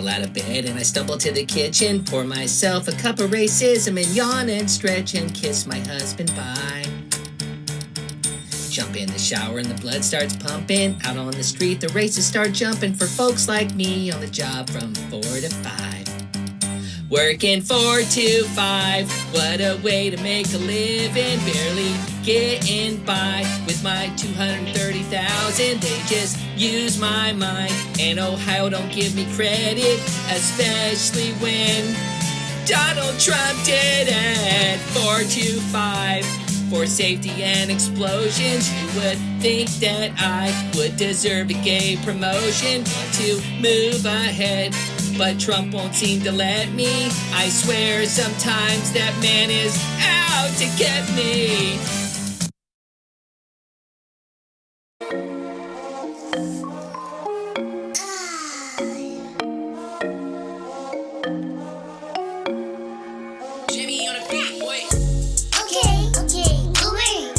Roll out of bed and I stumble to the kitchen, pour myself a cup of racism and yawn and stretch and kiss my husband bye. Jump in the shower and the blood starts pumping. Out on the street the races start jumping for folks like me on the job from 4 to 5. Working 4 to 5, what a way to make a living. Barely getting by with my 230,000. They just use my mind, and Ohio don't give me credit, especially when Donald Trump did it. 4 to 5. For safety and explosions, you would think that I would deserve a gay promotion. Want to move ahead, but Trump won't seem to let me. I swear sometimes that man is out to get me. Jimmy on a beat, boy. Okay, boomer.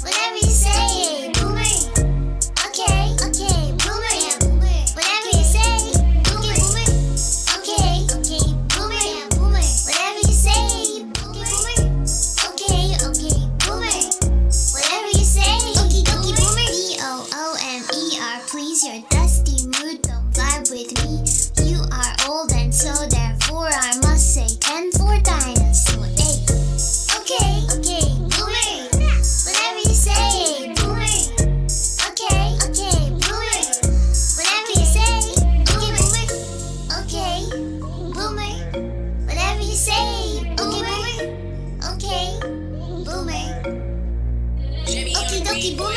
Whatever you say, boomer. Okay, boomer. Whatever you say, boomer. Okay, boomer. Whatever you say, boomer. Okay, boomer. Whatever you say, boomer. BOOMER, please, your dusty mood don't vibe with me. You are old and so therefore I must say 10 for dinosaur. Hey. Okay, boomer. Whatever you say, boomer. Okay, boomer. Whatever you say, boomer. Okay, boomer. Whatever you say, boomer. Okay, boomer. Jimmy on a Okie dokie, beat, boy. boomer.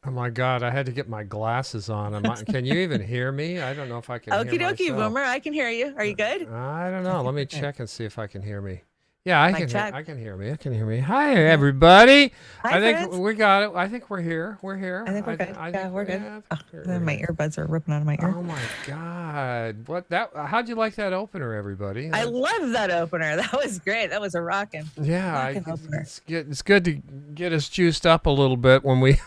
Oh my God, I had to get my glasses on. Can you even hear me? I don't know if I can Okie hear dokie, myself. Boomer. I can hear you. Are you good? I don't know. Let me check and see if I can hear me. Yeah, I Mic can. check. I can hear me. I can hear me. Hi, everybody. Hi, I think friends. we got it. I think we're here. We're here. I think we're good. I Yeah, think we're good. I think Oh, we're my here. earbuds are ripping out of my ear. Oh my God! What that? How'd you like that opener, everybody? I love that opener. That was great. That was a rockin'. Yeah, rockin' opener. it's good to get us juiced up a little bit when we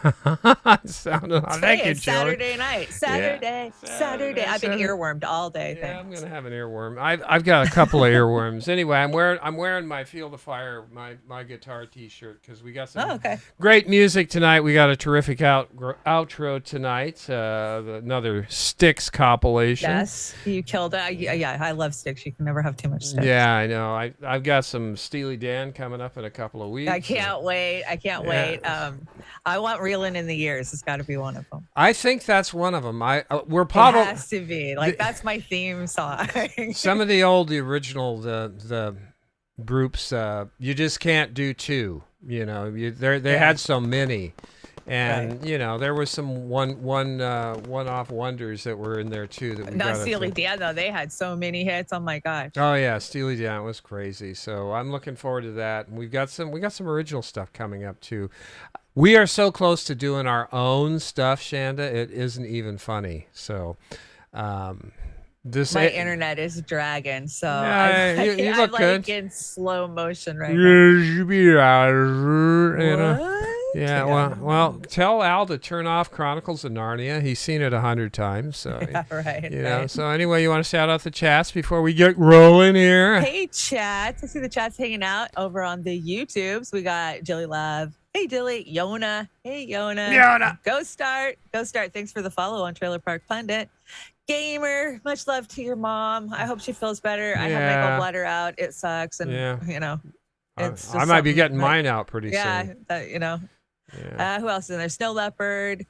sounded. Hey, Thank you, it's Joey. Saturday night. Saturday. Saturday. I've been earwormed all day. Yeah, I'm thanks. gonna have an earworm. I've got a couple of earworms. Anyway, I'm wearing my Field of Fire, my guitar T-shirt because we got some Oh, okay. great music tonight. We got a terrific outro tonight. Another Styx compilation. Yes, you killed it. Yeah, I love Sticks. You can never have too much Sticks. Yeah, I know. I've got some Steely Dan coming up in a couple of weeks. I can't wait. I can't wait. I want Reelin' in the Years. It's got to be one of them. I think that's one of them. We're It probably has to be. Like, that's my theme song. some of the original the groups. You just can't do two. You know, they had so many, and Right. you know there was some one-off wonders that were in there too. That we Not gotta Steely think- Dan, though. They had so many hits. Oh, my gosh. Oh yeah, Steely Dan was crazy. So I'm looking forward to that. And we got some original stuff coming up too. We are so close to doing our own stuff, Shanda. It isn't even funny. So, this My internet is dragging, so Yeah, you I'm look like good. in slow motion right now. Yeah, What? yeah. Well, tell Al to turn off Chronicles of Narnia. He's seen it 100 times. So, Yeah, right. you know. right. So anyway, you want to shout out the chats before we get rolling here? Hey, chat. I see the chat's hanging out over on the YouTubes. We got Jilly Love. Hey, Dilly. Yona. Hey, Yona. Yona. Go start. Go start. Thanks for the follow on Trailer Park Pundit. Gamer, much love to your mom. I hope she feels better. I had my Yeah. gallbladder out. It sucks. And, Yeah. you know, it's just I might be something getting that- mine out pretty Yeah, soon. you know. Yeah. Who else is in there? Snow Leopard.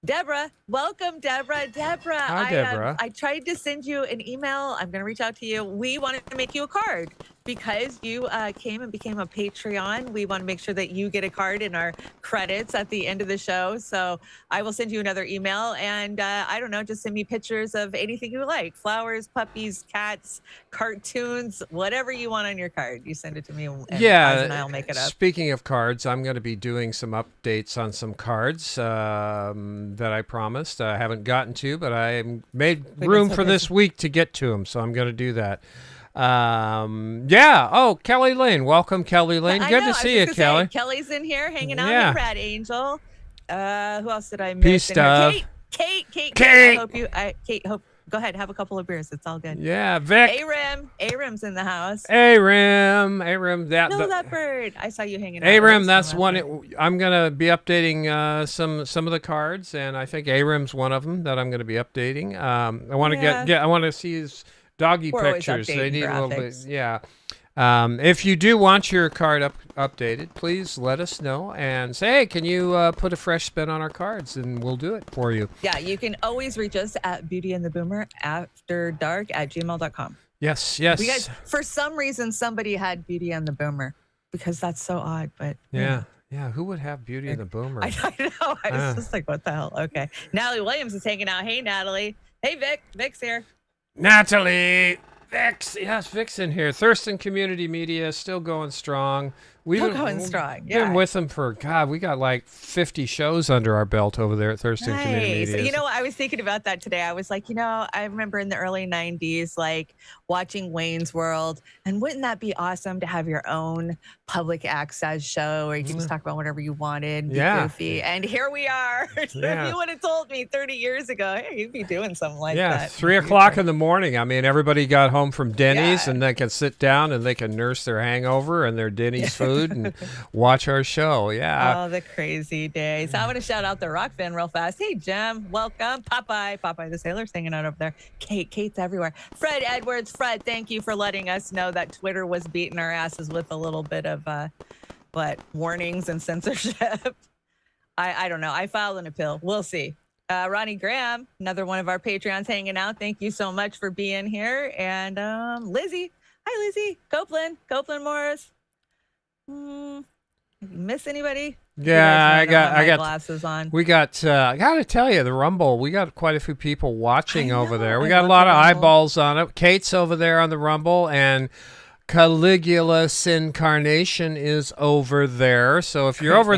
Deborah, welcome, Deborah. Deborah, Hi, Deborah. I tried to send you an email. I'm going to reach out to you. We wanted to make you a card because you came and became a Patreon. We want to make sure that you get a card in our credits at the end of the show. So I will send you another email, and I don't know, just send me pictures of anything you like: flowers, puppies, cats, cartoons, whatever you want on your card. You send it to me, and Oz and I'll make it up. Speaking of cards, I'm going to be doing some updates on some cards that I promised. I haven't gotten to, but I made room for this week to get to them, so I'm going to do that. Yeah. Oh, Kelly Lane. Welcome, Kelly Lane. I Good know, to I see was you, just gonna say, Kelly. Kelly's in here hanging out. Yeah. Hey, Brad Angel. Who else did I miss? Peace in here? stuff. Kate. Kate. I hope you. Kate. Hope Go ahead, have a couple of beers. It's all good. Yeah, Vic. Aram's in the house. Aram. No, that bird. I saw you hanging out. Aram, with that's him one. last night. I'm gonna be updating some of the cards, and I think Aram's one of them that I'm gonna be updating. I want to Yeah. I want to see his doggy We're always pictures. They updating need a little bit. graphics. Yeah. If you do want your card updated, please let us know and say, hey, can you put a fresh spin on our cards, and we'll do it for you. Yeah, you can always reach us at beautyandtheboomer@gmail.com. Yes. We guys, for some reason, somebody had Beauty and the Boomer because that's so odd. But Yeah. Who would have Beauty and the Boomer? I know. I was just like, what the hell? Okay. Natalie Williams is hanging out. Hey, Natalie. Hey, Vic. Vic's here. Natalie. Vix, yes, Vic's in here. Thurston Community Media still going strong. We've Going strong. been with them for, God, we got like 50 shows under our belt over there at Thurston Community Media. You know, I was thinking about that today. I was like, I remember in the early 90s, like watching Wayne's World. And wouldn't that be awesome to have your own public access show where you can just talk about whatever you wanted and be goofy? And here we are. If you would have told me 30 years ago, hey, you'd be doing something like that. Yeah, 3 o'clock in the morning. I mean, everybody got home from Denny's and they can sit down and they can nurse their hangover and their Denny's food and watch our show. Yeah. Oh, the crazy days. I want to shout out the rock fan real fast. Hey, Jim, welcome. Popeye the sailor's hanging out over there. Kate's everywhere. Fred Edwards. Fred, thank you for letting us know that Twitter was beating our asses with a little bit of warnings and censorship. I don't know. I filed an appeal. We'll see. Ronnie Graham, another one of our Patreons hanging out. Thank you so much for being here. And Lizzie. Hi, Lizzie. Copeland Morris. Miss anybody? Yeah, I got glasses on. We got. I gotta tell you, the Rumble. We got quite a few people watching over there. We got a lot of eyeballs on it. Kate's over there on the Rumble, and Caligula's Incarnation is over there. So if you're over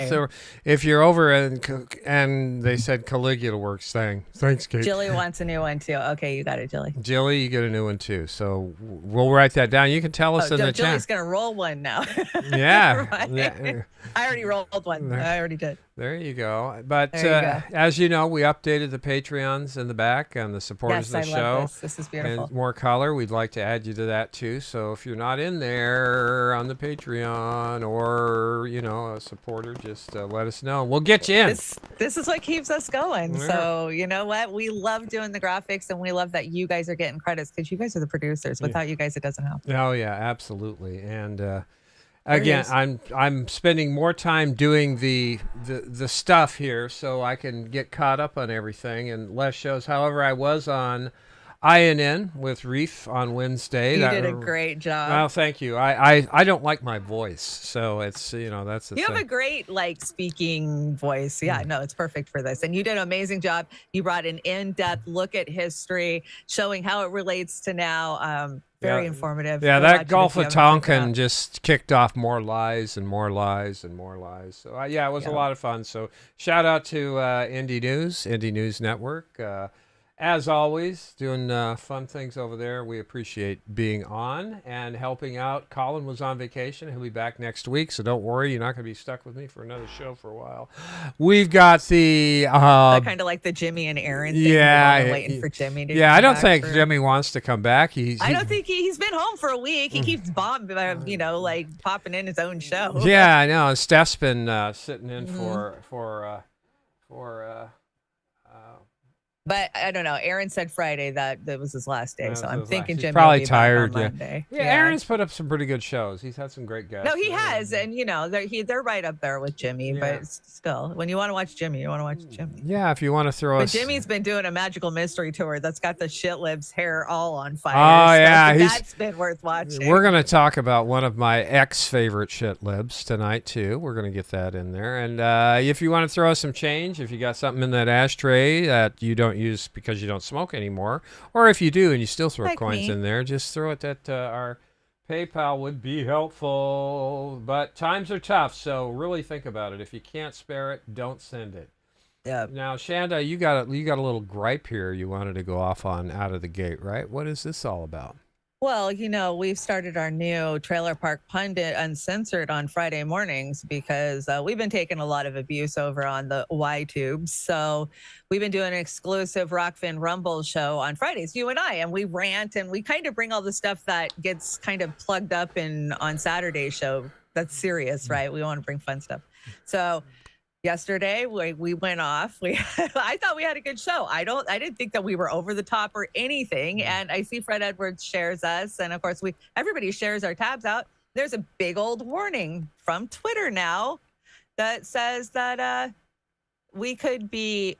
and they said Caligula works, thanks, Kate. Jilly wants a new one too. Okay, you got it, Jilly. Jilly, you get a new one too. So we'll write that down. You can tell us in the chat. Jilly's gonna roll one now. Yeah. Right? I already rolled one. I already did. There you go. But There you go. as you know, we updated the Patreons in the back and the supporters of the show. Love this. This is beautiful. And more color. We'd like to add you to that too. So if you're not in there on the Patreon or, a supporter, just let us know. We'll get you in. This is what keeps us going. Yeah. So you know what? We love doing the graphics and we love that you guys are getting credits because you guys are the producers. Without you guys, it doesn't happen. Oh, yeah, absolutely. And again, I'm spending more time doing the stuff here so I can get caught up on everything and less shows. However, I was on INN with Reef on Wednesday. You did a great job. Well, thank you. I don't like my voice, so it's that's the You thing. have a great speaking voice. Yeah, no, it's perfect for this. And you did an amazing job. You brought an in-depth look at history, showing how it relates to now. Very informative. Yeah, Go that watch it Gulf if you of haven't checked it Tonkin out. just kicked off more lies and more lies and more lies. So it was a lot of fun. So shout out to Indie News Network. As always, doing fun things over there. We appreciate being on and helping out. Colin was on vacation. He'll be back next week, so don't worry. You're not going to be stuck with me for another show for a while. We've got the... kind of like the Jimmy and Aaron thing. Yeah. Waiting for Jimmy to Yeah, come I don't back think for- Jimmy wants to come back. I don't think he's been home for a week. He keeps popping in his own show. Yeah, I know. And Steph's been sitting in for But I don't know. Aaron said Friday that was his last day, so I'm thinking he's Jimmy probably will be tired. back on Monday. Yeah, Aaron's put up some pretty good shows. He's had some great guests. No, he has, and they're right up there with Jimmy. Yeah. But still, when you want to watch Jimmy, you want to watch Jimmy. Yeah, if you want to throw But us. Jimmy's been doing a magical mystery tour that's got the shitlib's hair all on fire. Oh, yeah, that's been worth watching. We're going to talk about one of my ex-favorite shit libs tonight, too. We're going to get that in there. And if you want to throw us some change, if you got something in that ashtray that you don't use because you don't smoke anymore, or if you do and you still throw Like coins me. in there, just throw it at our PayPal would be helpful. But times are tough, so really think about it. If you can't spare it, don't send it. Yeah. Now, Shanda, you got a little gripe here you wanted to go off on out of the gate, right? What is this all about? Well, we've started our new Trailer Park Pundit Uncensored on Friday mornings because we've been taking a lot of abuse over on the Y-tubes. So we've been doing an exclusive Rockfin Rumble show on Fridays, you and I, and we rant and we kind of bring all the stuff that gets kind of plugged up on Saturday's show. That's serious, right? We want to bring fun stuff. So yesterday we went off. I thought we had a good show. I didn't think that we were over the top or anything. And I see Fred Edwards shares us, and of course everybody shares our tabs out. There's a big old warning from Twitter now that says that we could be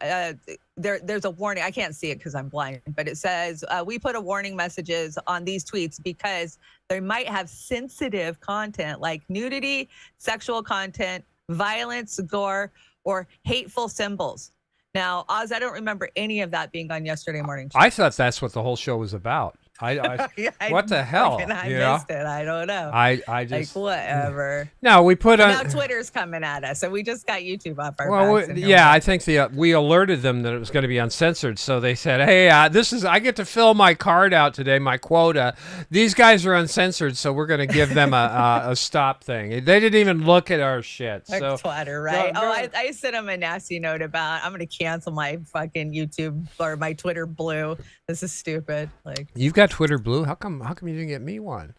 there's a warning. I can't see it because I'm blind, but it says we put a warning messages on these tweets because they might have sensitive content like nudity, sexual content, violence, gore, or hateful symbols. Now, Oz, I don't remember any of that being on yesterday morning. I thought that's what the whole show was about. What the hell? I missed it. I don't know. I just like whatever. No, we put on. Now Twitter's coming at us, so we just got YouTube off our. Well, backs I think we alerted them that it was going to be uncensored, so they said, "Hey, I get to fill my card out today, my quota. These guys are uncensored, so we're going to give them a stop thing." They didn't even look at our shit. So Twitter, right? I sent them a nasty note about I'm going to cancel my fucking YouTube or my Twitter Blue. This is stupid. Like you've got Twitter Blue. How come you didn't get me one?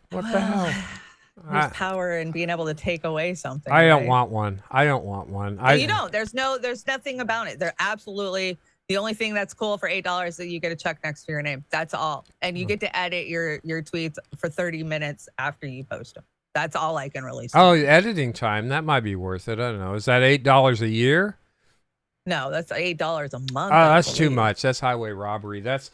What the hell? There's power in being able to take away something. I don't want one. I don't want one. You don't. There's nothing about it. They're absolutely the only thing that's cool for $8 is that you get a check next to your name. That's all. And you get to edit your tweets for 30 minutes after you post them. That's all I can really say. Oh, editing time. That might be worth it. I don't know. Is that $8 a year? No, that's $8 a month. Oh, that's too much. That's highway robbery. That's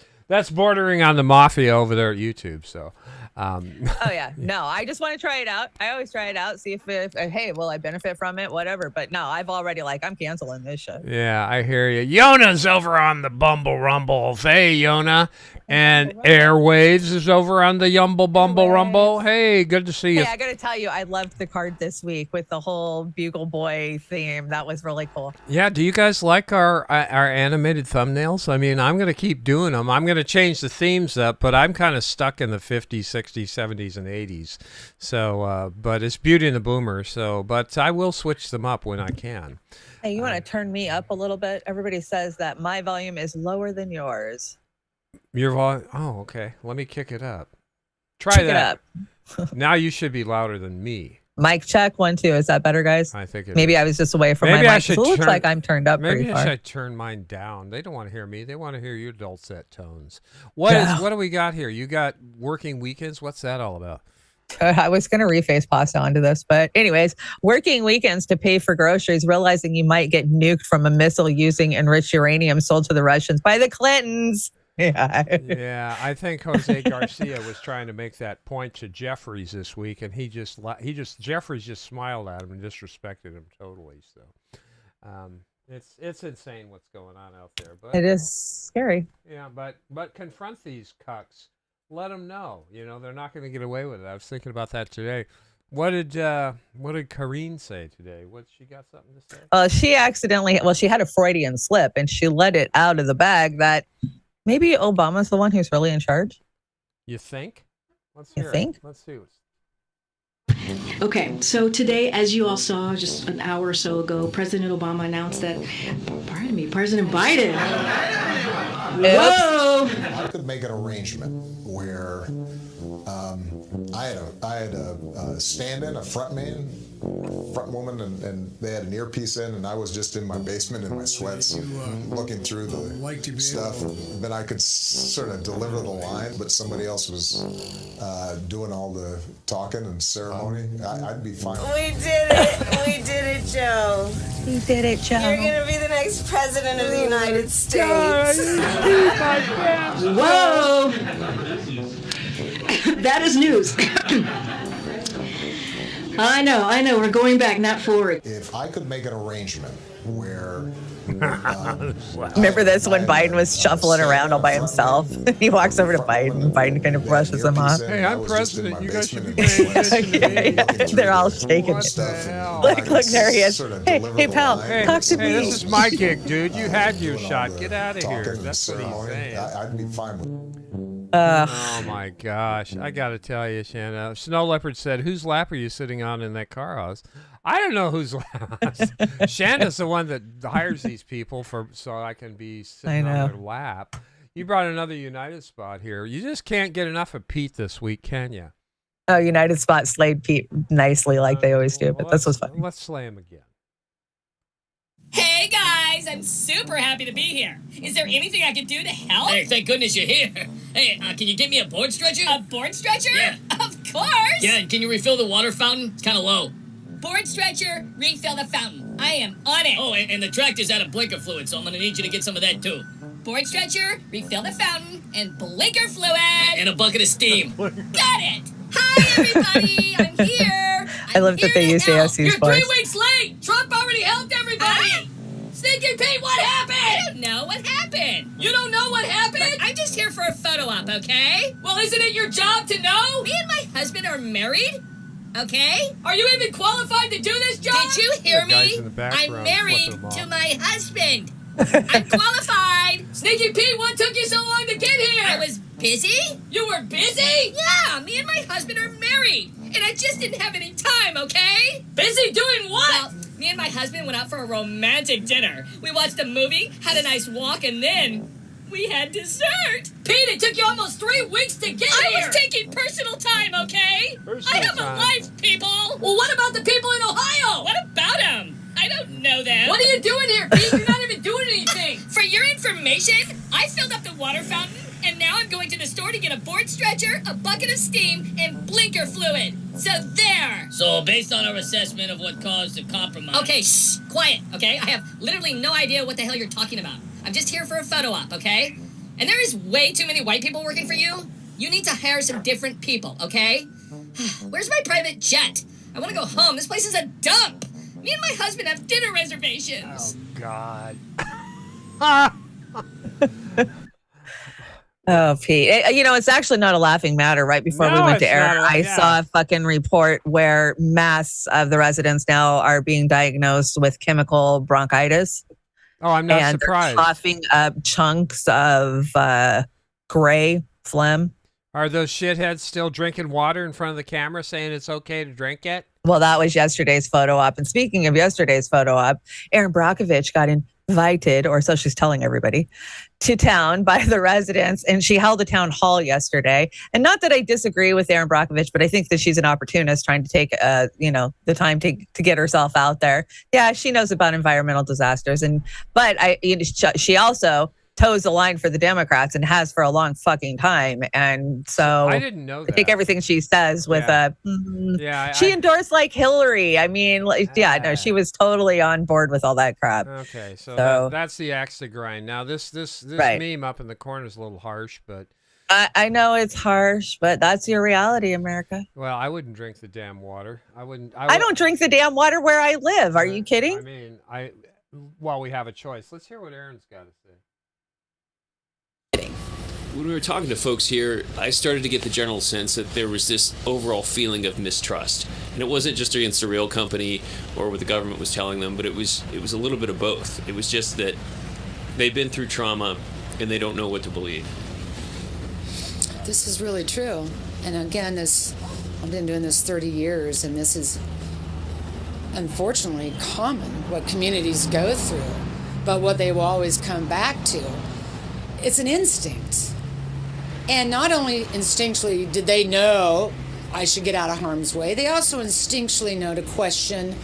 bordering on the mafia over there at YouTube. So, oh yeah, no, I just want to try it out. I always try it out, see if hey, will I benefit from it, whatever. But no, I've already I'm canceling this shit. Yeah, I hear you. Yona's over on the Bumble Rumble. Hey, Yona. And Airwaves is over on the Yumble Bumble Rumble. Hey, good to see you. Hey, I got to tell you, I loved the card this week with the whole Bugle Boy theme. That was really cool. Yeah, do you guys like our animated thumbnails? I mean, I'm going to keep doing them. I'm going to change the themes up, but I'm kind of stuck in the 50s, 60s, 70s, and 80s. So, but it's Beauty and the Boomer. So, but I will switch them up when I can. Hey, you want to turn me up a little bit? Everybody says that my volume is lower than yours. Your volume? Oh, okay. Let me kick it up. Try that. It up. Now you should be louder than me. Mic check 1 2. Is that better, guys? I think maybe I was just away from my mic. So it looks like I'm turned up. Maybe pretty I far. should turn mine down. They don't want to hear me. They want to hear your dulcet tones. What do we got here? You got working weekends. What's that all about? I was going to reface pasta onto this, but anyways, working weekends to pay for groceries, realizing you might get nuked from a missile using enriched uranium sold to the Russians by the Clintons. Yeah, I think Jose Garcia was trying to make that point to Jeffries this week, and Jeffries just smiled at him and disrespected him totally. So, it's insane what's going on out there. But it is scary. Yeah, but confront these cucks. Let them know. They're not going to get away with it. I was thinking about that today. What did Karine say today? She got something to say? She had a Freudian slip, and she let it out of the bag that. Maybe Obama's the one who's really in charge. You think? Let's hear it. Let's see. Okay, so today, as you all saw just an hour or so ago, President Obama announced that, President Biden. Whoa! I could make an arrangement where I had a stand-in, a front woman, and they had an earpiece in, and I was just in my basement in my sweats, looking through the stuff. Then I could sort of deliver the line, but somebody else was doing all the talking and ceremony. I'd be fine. We did it. We did it, Joe. We did it, Joe. You're going to be the next president of the United States. Whoa! That is news. I know. We're going back, not forward. If I could make an arrangement where... Remember this when Biden was shuffling around all by himself? He walks over to Biden. Biden kind of brushes him off. Hey, I'm president. You guys should be paying attention to me. They're all shaking. What the hell? Look, there he is. Hey, pal, talk to me. This is my gig, dude. You had your shot. Get out of here. That's what he's saying. I'd be fine with Oh my gosh. I got to tell you, Shanna. Snow Leopard said, whose lap are you sitting on in that car, Oz? I don't know whose lap. Shanna's the one that hires these people so I can be sitting on their lap. You brought another United spot here. You just can't get enough of Pete this week, can you? Oh, United Spot slayed Pete nicely like they always do, but this was fun. Let's slay him again. Hey guys, I'm super happy to be here. Is there anything I can do to help? Hey, thank goodness you're here. Hey, can you get me a board stretcher? A board stretcher? Yeah. Of course. Yeah, can you refill the water fountain? It's kind of low. Board stretcher, refill the fountain. I am on it. Oh, and the tractor's out of blinker fluid, so I'm gonna need you to get some of that too. Board stretcher, refill the fountain, and blinker fluid. And a bucket of steam. Got it. Hi, everybody. I'm here. I love that they used ASC's You're voice. 3 weeks late. Trump already helped everybody. Stinky Pete, what happened? I don't know what happened. You don't know what happened? But I'm just here for a photo op, okay? Well, isn't it your job to know? Me and my husband are married, okay? Are you even qualified to do this job? Did you hear me? I'm married to my husband. I'm qualified. Sneaky Pete, what took you so long to get here? I was busy. You were busy? Yeah, me and my husband are married. And I just didn't have any time, okay? Busy doing what? Well, me and my husband went out for a romantic dinner. We watched a movie, had a nice walk, and then we had dessert. Pete, it took you almost 3 weeks to get here. I was taking personal time, okay? I have a life, people. Well, what about the people in Ohio? What about them? I don't know them. What are you doing here, Pete? You're not even doing anything. For your information, I filled up the water fountain, and now I'm going to the store to get a board stretcher, a bucket of steam, and blinker fluid. So there. So based on our assessment of what caused the compromise... Okay, shh, quiet, okay? I have literally no idea what the hell you're talking about. I'm just here for a photo op, okay? And there is way too many white people working for you. You need to hire some different people, okay? Where's my private jet? I want to go home. This place is a dump. Me and my husband have dinner reservations. Oh, God. Oh, Pete. It's actually not a laughing matter. Right before we went to air, I saw a fucking report where mass of the residents now are being diagnosed with chemical bronchitis. Oh, I'm not surprised. They're coughing up chunks of gray phlegm. Are those shitheads still drinking water in front of the camera saying it's okay to drink it? Well, that was yesterday's photo op. And speaking of yesterday's photo op, Erin Brockovich got invited, or so she's telling everybody, to town by the residents. And she held a town hall yesterday. And not that I disagree with Erin Brockovich, but I think that she's an opportunist trying to take, the time to get herself out there. Yeah, she knows about environmental disasters. But she also toes the line for the Democrats and has for a long fucking time. And so I didn't know that. I take everything she says with she endorsed like Hillary. I mean, she was totally on board with all that crap. Okay, so that's the axe to grind. Now this right. meme up in the corner is a little harsh, but I know it's harsh, but that's your reality, America. Well, I wouldn't drink the damn water. I don't drink the damn water where I live. Are you kidding? I mean, we have a choice. Let's hear what Erin's got to say. When we were talking to folks here, I started to get the general sense that there was this overall feeling of mistrust. And it wasn't just against the rail company or what the government was telling them, but it was a little bit of both. It was just that they've been through trauma and they don't know what to believe. This is really true. And again, I've been doing this 30 years, and this is unfortunately common, what communities go through. But what they will always come back to, it's an instinct. And not only instinctually did they know I should get out of harm's way, they also instinctually know to question,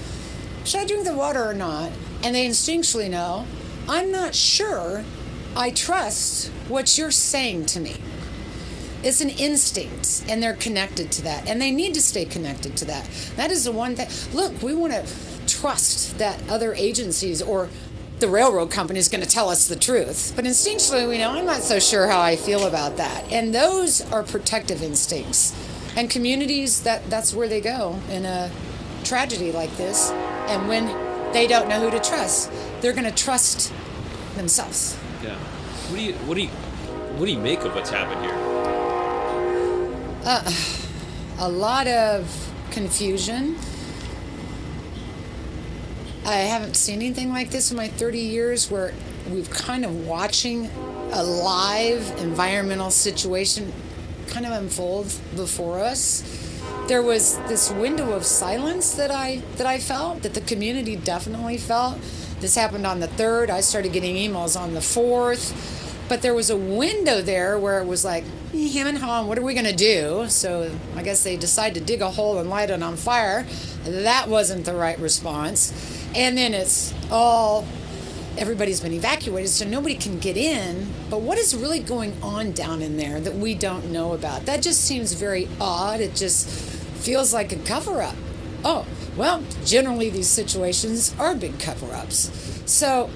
should I drink the water or not? And they instinctually know, I'm not sure I trust what you're saying to me. It's an instinct, and they're connected to that, and they need to stay connected to that. That is the one thing. Look, we want to trust that other agencies or the railroad company is going to tell us the truth. But instinctually, we know I'm not so sure how I feel about that. And those are protective instincts. And communities, that's where they go in a tragedy like this. And when they don't know who to trust, they're going to trust themselves. Yeah. What do you make of what's happened here? A lot of confusion. I haven't seen anything like this in my 30 years where we've kind of watching a live environmental situation kind of unfold before us. There was this window of silence that I felt, that the community definitely felt. This happened on the 3rd. I started getting emails on the 4th. But there was a window there where it was like, him and home, what are we going to do? So I guess they decided to dig a hole and light it on fire. That wasn't the right response. And then everybody's been evacuated, so nobody can get in. But what is really going on down in there that we don't know about? That just seems very odd. It just feels like a cover-up. Oh, well, generally these situations are big cover-ups. So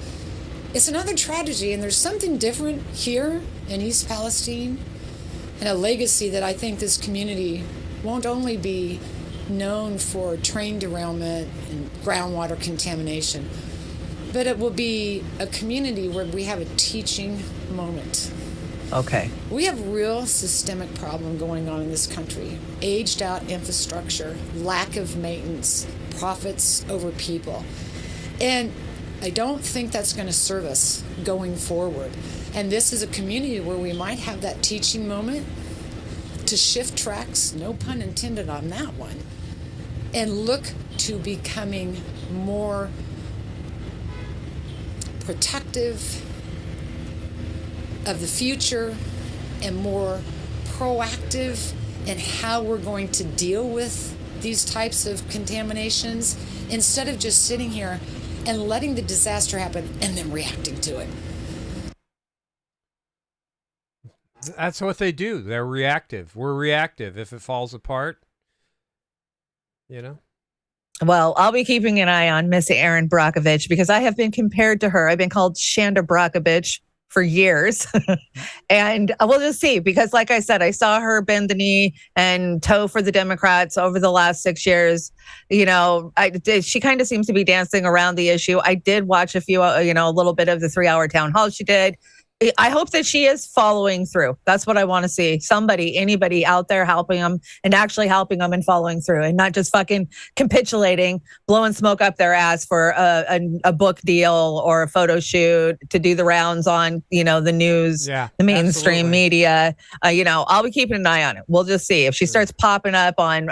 it's another tragedy, and there's something different here in East Palestine, and a legacy that I think this community won't only be known for train derailment and groundwater contamination, but it will be a community where we have a teaching moment. Okay. We have real systemic problem going on in this country. Aged out infrastructure, lack of maintenance, profits over people. And I don't think that's going to serve us going forward. And this is a community where we might have that teaching moment to shift tracks, no pun intended on that one, and look to becoming more protective of the future and more proactive in how we're going to deal with these types of contaminations, instead of just sitting here and letting the disaster happen and then reacting to it. That's what they do. They're reactive. We're reactive. If it falls apart, you know. Well, I'll be keeping an eye on Miss Erin Brockovich because I have been compared to her. I've been called Shanda Brockovich for years. And we'll just see, because like I said, I saw her bend the knee and toe for the Democrats over the last 6 years. You know, she kind of seems to be dancing around the issue. I did watch a few, a little bit of the 3-hour town hall she did. I hope that she is following through. That's what I want to see. Anybody out there helping them and actually helping them and following through, and not just fucking capitulating, blowing smoke up their ass for a book deal or a photo shoot to do the rounds on, the news, the mainstream media. I'll be keeping an eye on it. We'll just see if she starts popping up on,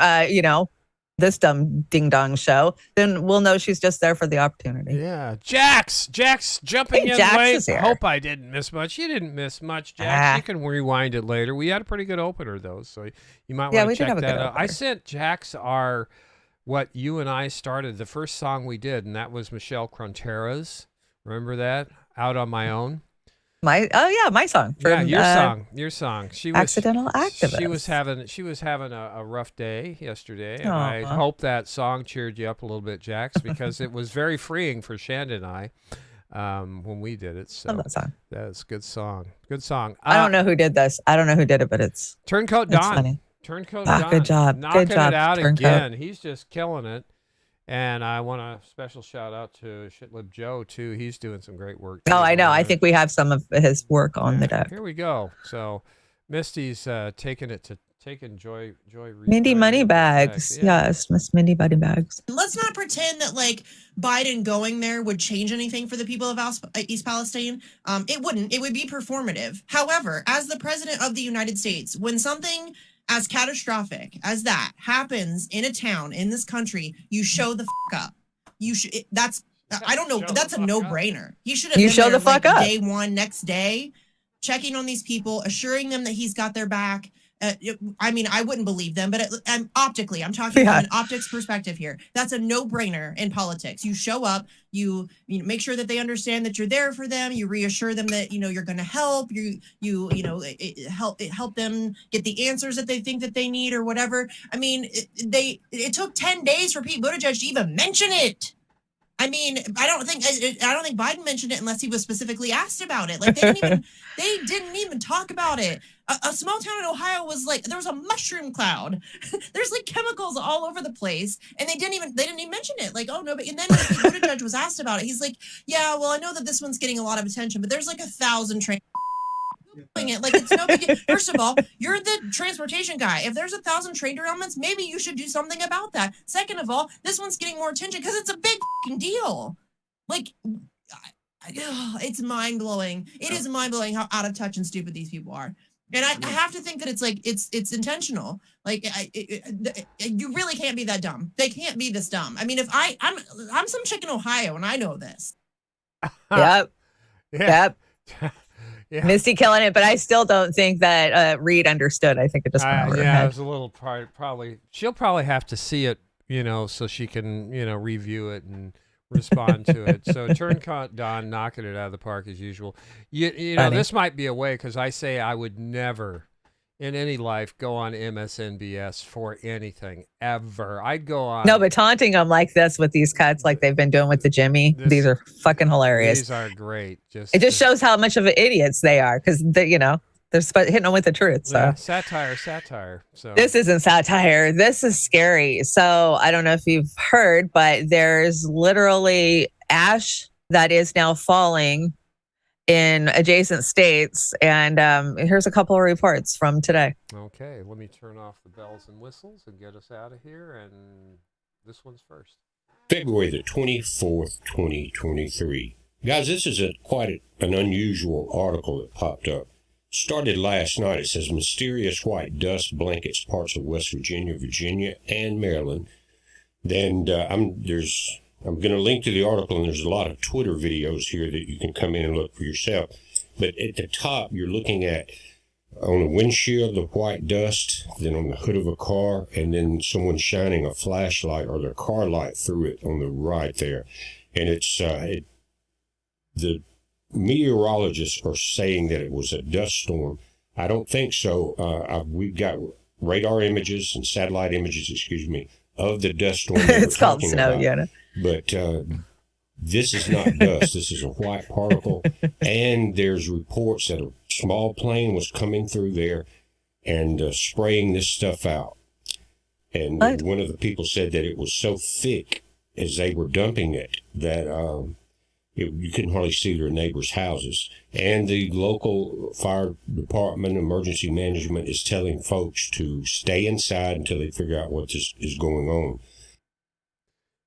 this dumb ding dong show, then we'll know she's just there for the opportunity. Yeah. Jax jumping in late. Hope I didn't miss much. You didn't miss much, Jax. You can rewind it later. We had a pretty good opener though, so you might want to check that out. I sent Jax what you and I started, the first song we did, and that was Michelle Crontera's. Remember that? Out on My Own. My song. Your song. She was Accidental Activist. She was having a rough day yesterday, and I hope that song cheered you up a little bit, Jax, because it was very freeing for Shanda and I when we did it. So love that song. That's a good song. Good song. I don't know who did this. I don't know who did it, but it's Turncoat Don. Funny. Turncoat Don. Good job. Knocking it out Turncoat. again. He's just killing it. And I want a special shout out to Shitlib Joe too. He's doing some great work. Oh, I know. I think we have some of his work on the deck. Here we go. So Misty's taking Joy Mindy Moneybags. Yes, Miss Mindy Moneybags. Let's not pretend that Biden going there would change anything for the people of East Palestine. It wouldn't. It would be performative. However, as the president of the United States, when something as catastrophic as that happens in a town in this country, you show the up. You should. That's a no-brainer. He should have. You show the fuck up. Day one, next day, checking on these people, assuring them that he's got their back. I wouldn't believe them, but optically, I'm talking from an optics perspective here. That's a no-brainer in politics. You show up, you make sure that they understand that you're there for them. You reassure them that you're going to help. Help them get the answers that they think that they need or whatever. I mean, it took 10 days for Pete Buttigieg to even mention it. I mean, I don't think Biden mentioned it unless he was specifically asked about it. They didn't even talk about it. A small town in Ohio was there was a mushroom cloud. There's chemicals all over the place, and they didn't even mention it. Oh no, but and then when Buttigieg was asked about it, he's like, yeah, well, I know that this one's getting a lot of attention, but there's 1,000 trains. It it's no big deal. First of all, you're the transportation guy. If there's 1,000 train derailments, maybe you should do something about that. Second of all, this one's getting more attention because it's a big deal. it's mind blowing. It is mind blowing how out of touch and stupid these people are. And I have to think that it's like it's intentional. Like you really can't be that dumb. They can't be this dumb. I mean, if I'm some chick in Ohio and I know this. Yep. Yeah. Yep. Yeah. Misty killing it, but I still don't think that Reed understood. I think it just went over her Yeah, it head. was a little probably. She'll probably have to see it, so she can, review it and respond to it. So Turncoat Don knocking it out of the park as usual. Funny. This might be a way, because I say I would never in any life go on MSNBS for anything ever. I'd go on. No, but taunting them like this with these cuts, like they've been doing with the Jimmy, these are fucking hilarious. These are great. It just shows how much of idiots they are, because they're hitting them with the truth. So yeah, satire. So this isn't satire. This is scary. So I don't know if you've heard, but there's literally ash that is now falling in adjacent states. And here's a couple of reports from today. Okay, let me turn off the bells and whistles and get us out of here. And this one's first. February the 24th, 2023. Guys, this is quite an unusual article that popped up. Started last night. It says mysterious white dust blankets parts of West Virginia, and Maryland. Then I'm going to link to the article, and there's a lot of Twitter videos here that you can come in and look for yourself. But at the top, you're looking at on the windshield the white dust, then on the hood of a car, and then someone shining a flashlight or their car light through it on the right there. And it's the meteorologists are saying that it was a dust storm. I don't think so. We've got radar images and satellite images, of the dust storm. It's called snow, about. But this is not dust. This is a white particle. And there's reports that a small plane was coming through there and spraying this stuff out. And one of the people said that it was so thick as they were dumping it that you couldn't hardly see their neighbors' houses. And the local fire department, emergency management is telling folks to stay inside until they figure out what is going on.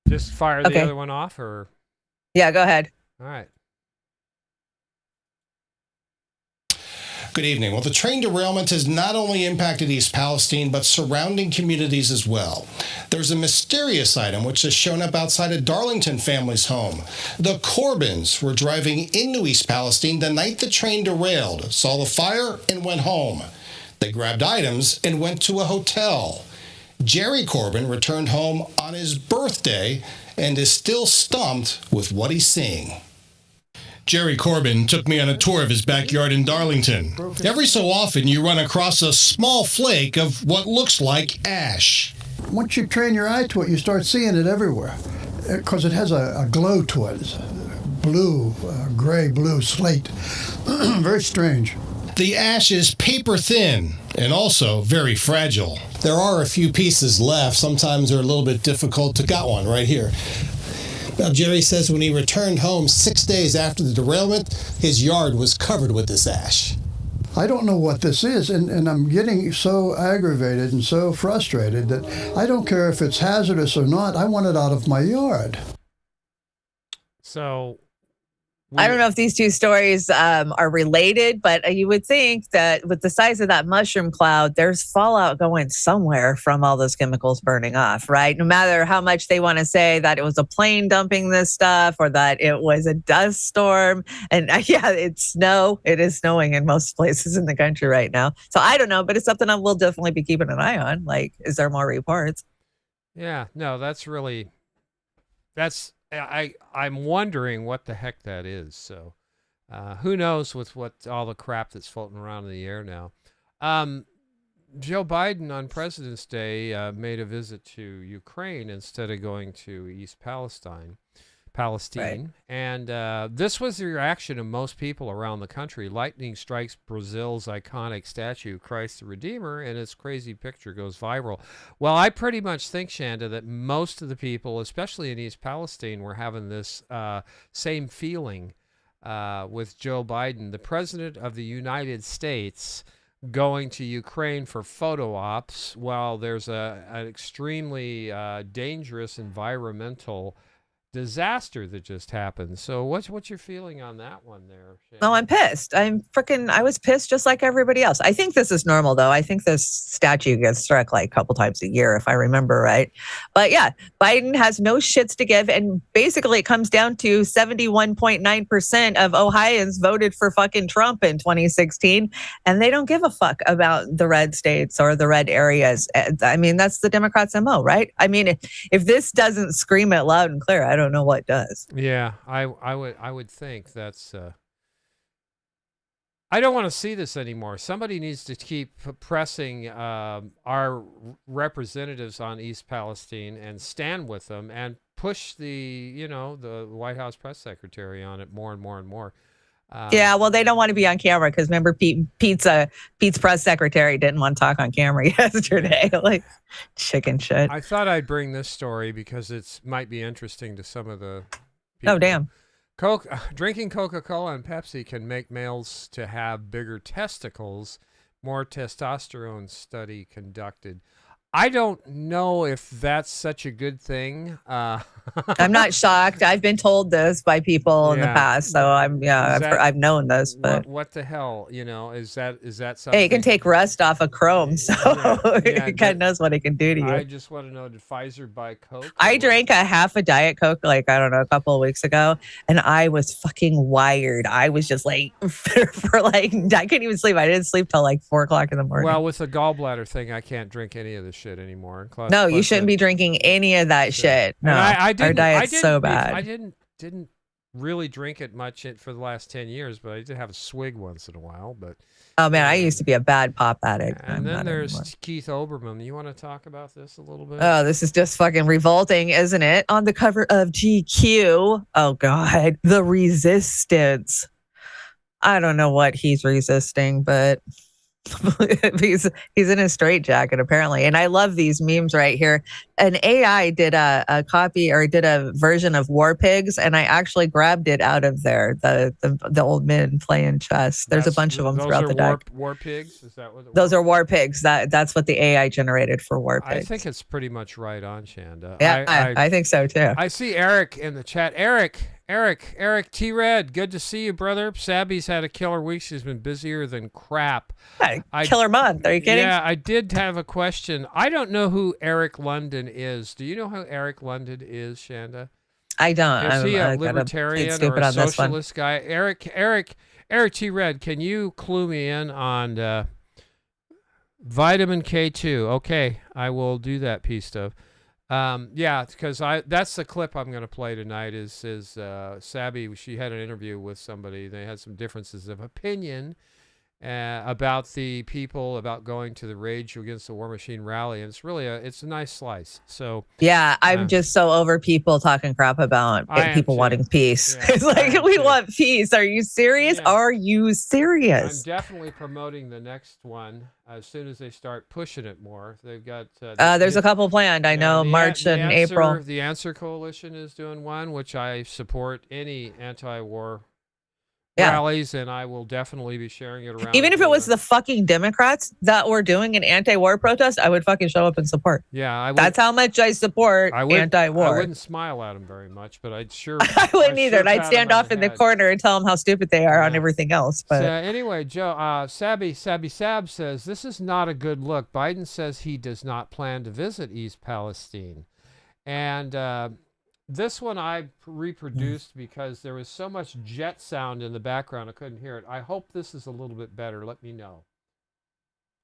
Just fire the other one off, or? Yeah, go ahead. All right. Good evening. Well, the train derailment has not only impacted East Palestine, but surrounding communities as well. There's a mysterious item which has shown up outside a Darlington family's home. The Corbins were driving into East Palestine the night the train derailed, saw the fire, and went home. They grabbed items and went to a hotel. Jerry Corbin returned home on his birthday and is still stumped with what he's seeing. Jerry Corbin took me on a tour of his backyard in Darlington. Every so often, you run across a small flake of what looks like ash. Once you train your eye to it, you start seeing it everywhere because it has a glow to it. It's blue, gray-blue slate. Very strange. The ash is paper thin and also very fragile. There are a few pieces left. Sometimes they're a little bit difficult to get one right here. Now, Jerry says when he returned home 6 days after the derailment, his yard was covered with this ash. I don't know what this is, and I'm getting so aggravated and so frustrated that I don't care if it's hazardous or not. I want it out of my yard. So I don't know if these two stories are related, but you would think that with the size of that mushroom cloud, there's fallout going somewhere from all those chemicals burning off, right? No matter how much they want to say that it was a plane dumping this stuff or that it was a dust storm. And yeah, it's snow. It is snowing in most places in the country right now. So I don't know, but it's something I will definitely be keeping an eye on. Like, is there more reports? Yeah, no, I'm wondering what the heck that is. So who knows with what all the crap that's floating around in the air now. Joe Biden on President's Day made a visit to Ukraine instead of going to East Palestine. Right. And this was the reaction of most people around the country. Lightning strikes Brazil's iconic statue, Christ the Redeemer, and its crazy picture goes viral. Well, I pretty much think, Shanda, that most of the people, especially in East Palestine, were having this same feeling with Joe Biden, the President of the United States, going to Ukraine for photo ops while there's an extremely dangerous environmental disaster that just happened. So what's your feeling on that one there, Shannon? No, I'm pissed. I was pissed just like everybody else. I think this is normal though. I think this statue gets struck like a couple times a year, if I remember right. But yeah, Biden has no shits to give. And basically it comes down to 71.9% of Ohioans voted for fucking Trump in 2016. And they don't give a fuck about the red states or the red areas. I mean, that's the Democrats' MO, right? I mean, if this doesn't scream it loud and clear, I don't know what does. Yeah, I would think that's. I don't want to see this anymore. Somebody needs to keep pressing our representatives on East Palestine and stand with them and push the White House press secretary on it more and more and more. Yeah, well, they don't want to be on camera because remember, Pete's press secretary didn't want to talk on camera yesterday. Like chicken shit. I thought I'd bring this story because it might be interesting to some of the people. Oh, damn. Drinking Coca-Cola and Pepsi can make males to have bigger testicles. More testosterone study conducted. I don't know if that's such a good thing. I'm not shocked. I've been told this by people in the past, so I've known this. But what the hell, is that something? Hey, it can take rust off of chrome, so it kind of knows what it can do to you. I just want to know, did Pfizer buy Coke? I drank a half a Diet Coke, a couple of weeks ago, and I was fucking wired. I was just like, I couldn't even sleep. I didn't sleep till like 4:00 in the morning. Well, with the gallbladder thing, I can't drink any of this shit anymore. No, you shouldn't be drinking any of that shit. No, our diet's so bad. I didn't really drink it much for the last 10 years, but I did have a swig once in a while. But oh man, I used to be a bad pop addict. And then there's Keith Olbermann. You want to talk about this a little bit? Oh, this is just fucking revolting, isn't it? On the cover of GQ. Oh God, the resistance. I don't know what he's resisting, but he's in a straitjacket apparently. And I love these memes right here. An AI did a copy or did a version of War Pigs, and I actually grabbed it out of there. The old men playing chess. There's a bunch of them throughout the deck. War Pigs? Is that what it Those are War Pigs. That's what the AI generated for War Pigs. I think it's pretty much right on, Shanda. Yeah, I think so too. I see Eric in the chat. Eric T-Red, good to see you, brother. Sabby's had a killer week. She's been busier than crap. Killer month. Are you kidding? Yeah, I did have a question. I don't know who Eric London is. Do you know who Eric London is, Shanda? I don't. Is he a libertarian or a socialist guy? Eric T-Red, can you clue me in on vitamin K2? Okay, I will do that piece of. Yeah, because that's the clip I'm going to play tonight is Sabby. She had an interview with somebody. They had some differences of opinion about the people, about going to the Rage Against the War Machine rally. And it's really it's a nice slice. So yeah, I'm just so over people talking crap about people wanting peace. Yeah, it's like, we want peace. Are you serious? Yeah. Are you serious? I'm definitely promoting the next one as soon as they start pushing it more. They've got there's a couple planned. I know March and April. The Answer Coalition is doing one, which I support any anti-war rallies, and I will definitely be sharing it around. Even if it was the fucking Democrats that were doing an anti-war protest, I would fucking show up and support. Yeah, that's how much I support anti-war. I wouldn't smile at them very much, but I'd sure. I wouldn't either. And I'd stand off in the corner and tell them how stupid they are on everything else. But so, anyway, Joe, Sabby Sab says this is not a good look. Biden says he does not plan to visit East Palestine, and. This one I reproduced because there was so much jet sound in the background I couldn't hear it. I hope this is a little bit better. Let me know.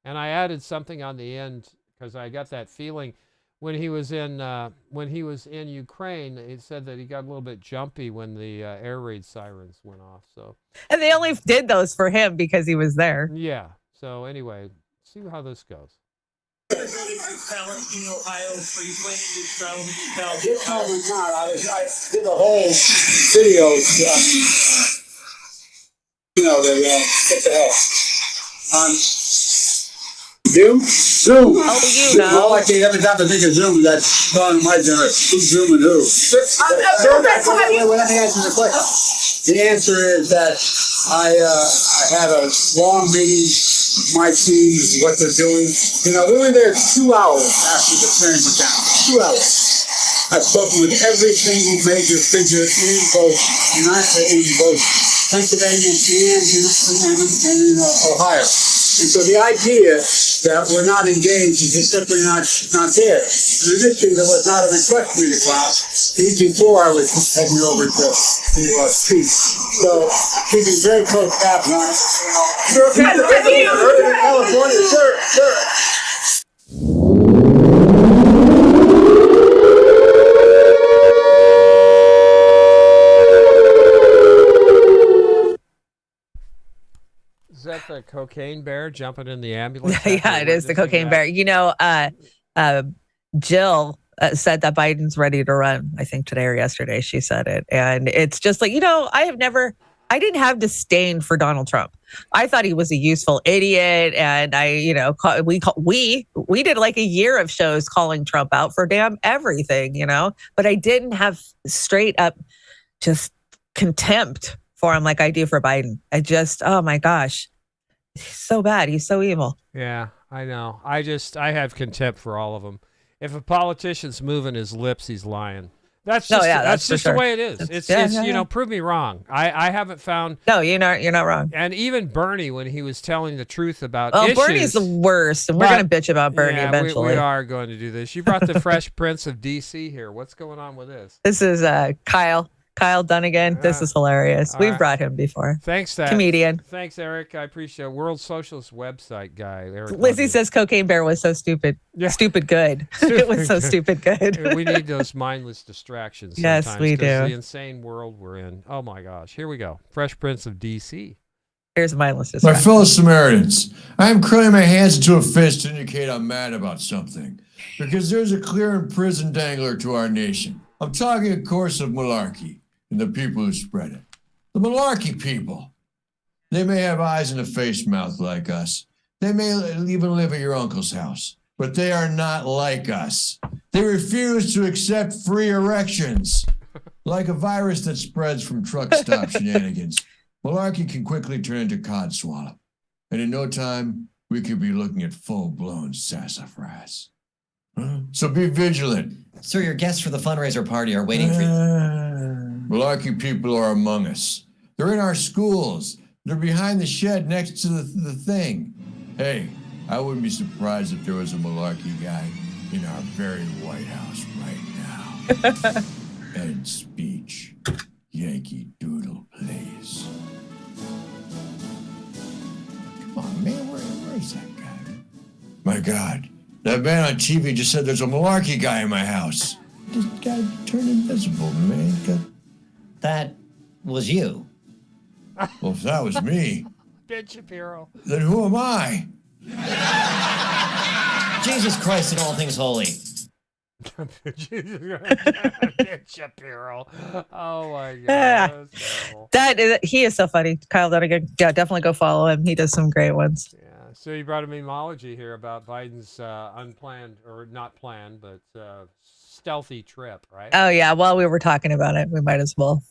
And I added something on the end because I got that feeling when he was in Ukraine. It said that he got a little bit jumpy when the air raid sirens went off. So. And they only did those for him because he was there. Yeah. So anyway, see how this goes. Palestine, Ohio, for you planning to travel to Palestine? This moment not. I did the whole video. What the hell? On Zoom? Zoom. Oh, you know. All I can every time I think of Zoom, that's gone in my generation. Who's zooming who? Let me answer the question. The answer is that I had a long meeting my team, what they're doing. You know, we were there 2 hours after the train went down. 2 hours. I've spoken with every single major figure in both Pennsylvania and in Ohio. And so the idea that we're not engaged is just simply not there. In addition, there was not a request for me to class. Before I was heading over to peace. So keeping very close tabs on it. Sure, California, sure. Is that the cocaine bear jumping in the ambulance? Yeah, it is the cocaine bear. You know, Jill said that Biden's ready to run. I think today or yesterday she said it. And it's just like, you know, I didn't have disdain for Donald Trump. I thought he was a useful idiot. And we did like a year of shows calling Trump out for damn everything, you know, but I didn't have straight up just contempt for him like I do for Biden. Oh my gosh, he's so bad. He's so evil. Yeah, I know. I have contempt for all of them. If a politician's moving his lips, he's lying. That's just the way it is. It's prove me wrong. I haven't found. No, you're not wrong. And even Bernie, when he was telling the truth about issues. Bernie's the worst, and we're going to bitch about Bernie eventually. We are going to do this. You brought the Fresh Prince of DC here. What's going on with this? This is Kyle Dunnigan. This is hilarious. We've brought him before. Thanks, Dad. Comedian. Thanks, Eric. I appreciate it. World Socialist website guy. Eric Lizzie Pundit. says Cocaine Bear was so stupid. Yeah. Stupid good. It was so stupid good. We need those mindless distractions yes, sometimes. we do. The insane world we're in. Oh, my gosh. Here we go. Fresh Prince of DC. Here's mindless distraction. My fellow Samaritans, I am curling my hands into a fist to indicate I'm mad about something. Because there's a clear and prison dangler to our nation. I'm talking, of course, of malarkey. And the people who spread it. The malarkey people. They may have eyes and a face mouth like us. They may even live at your uncle's house. But they are not like us. They refuse to accept free erections. Like a virus that spreads from truck stop shenanigans. Malarkey can quickly turn into codswallop. And in no time, we could be looking at full-blown sassafras. So be vigilant. Sir, your guests for the fundraiser party are waiting for you. Malarkey people are among us. They're in our schools. They're behind the shed next to the thing. Hey, I wouldn't be surprised if there was a malarkey guy in our very White House right now. End speech. Yankee Doodle, please. Come on, man. Where's that guy? My God. That man on TV just said there's a malarkey guy in my house. This guy turned invisible, man. That was you. Well, if that was me, Ben Shapiro. Then who am I? Jesus Christ and all things holy. Ben Shapiro. Oh my God. He is so funny. Kyle Dunnigan. Yeah, definitely go follow him. He does some great ones. Yeah. So you brought a memology here about Biden's unplanned, or not planned, but stealthy trip, right? Oh, yeah. While we were talking about it, we might as well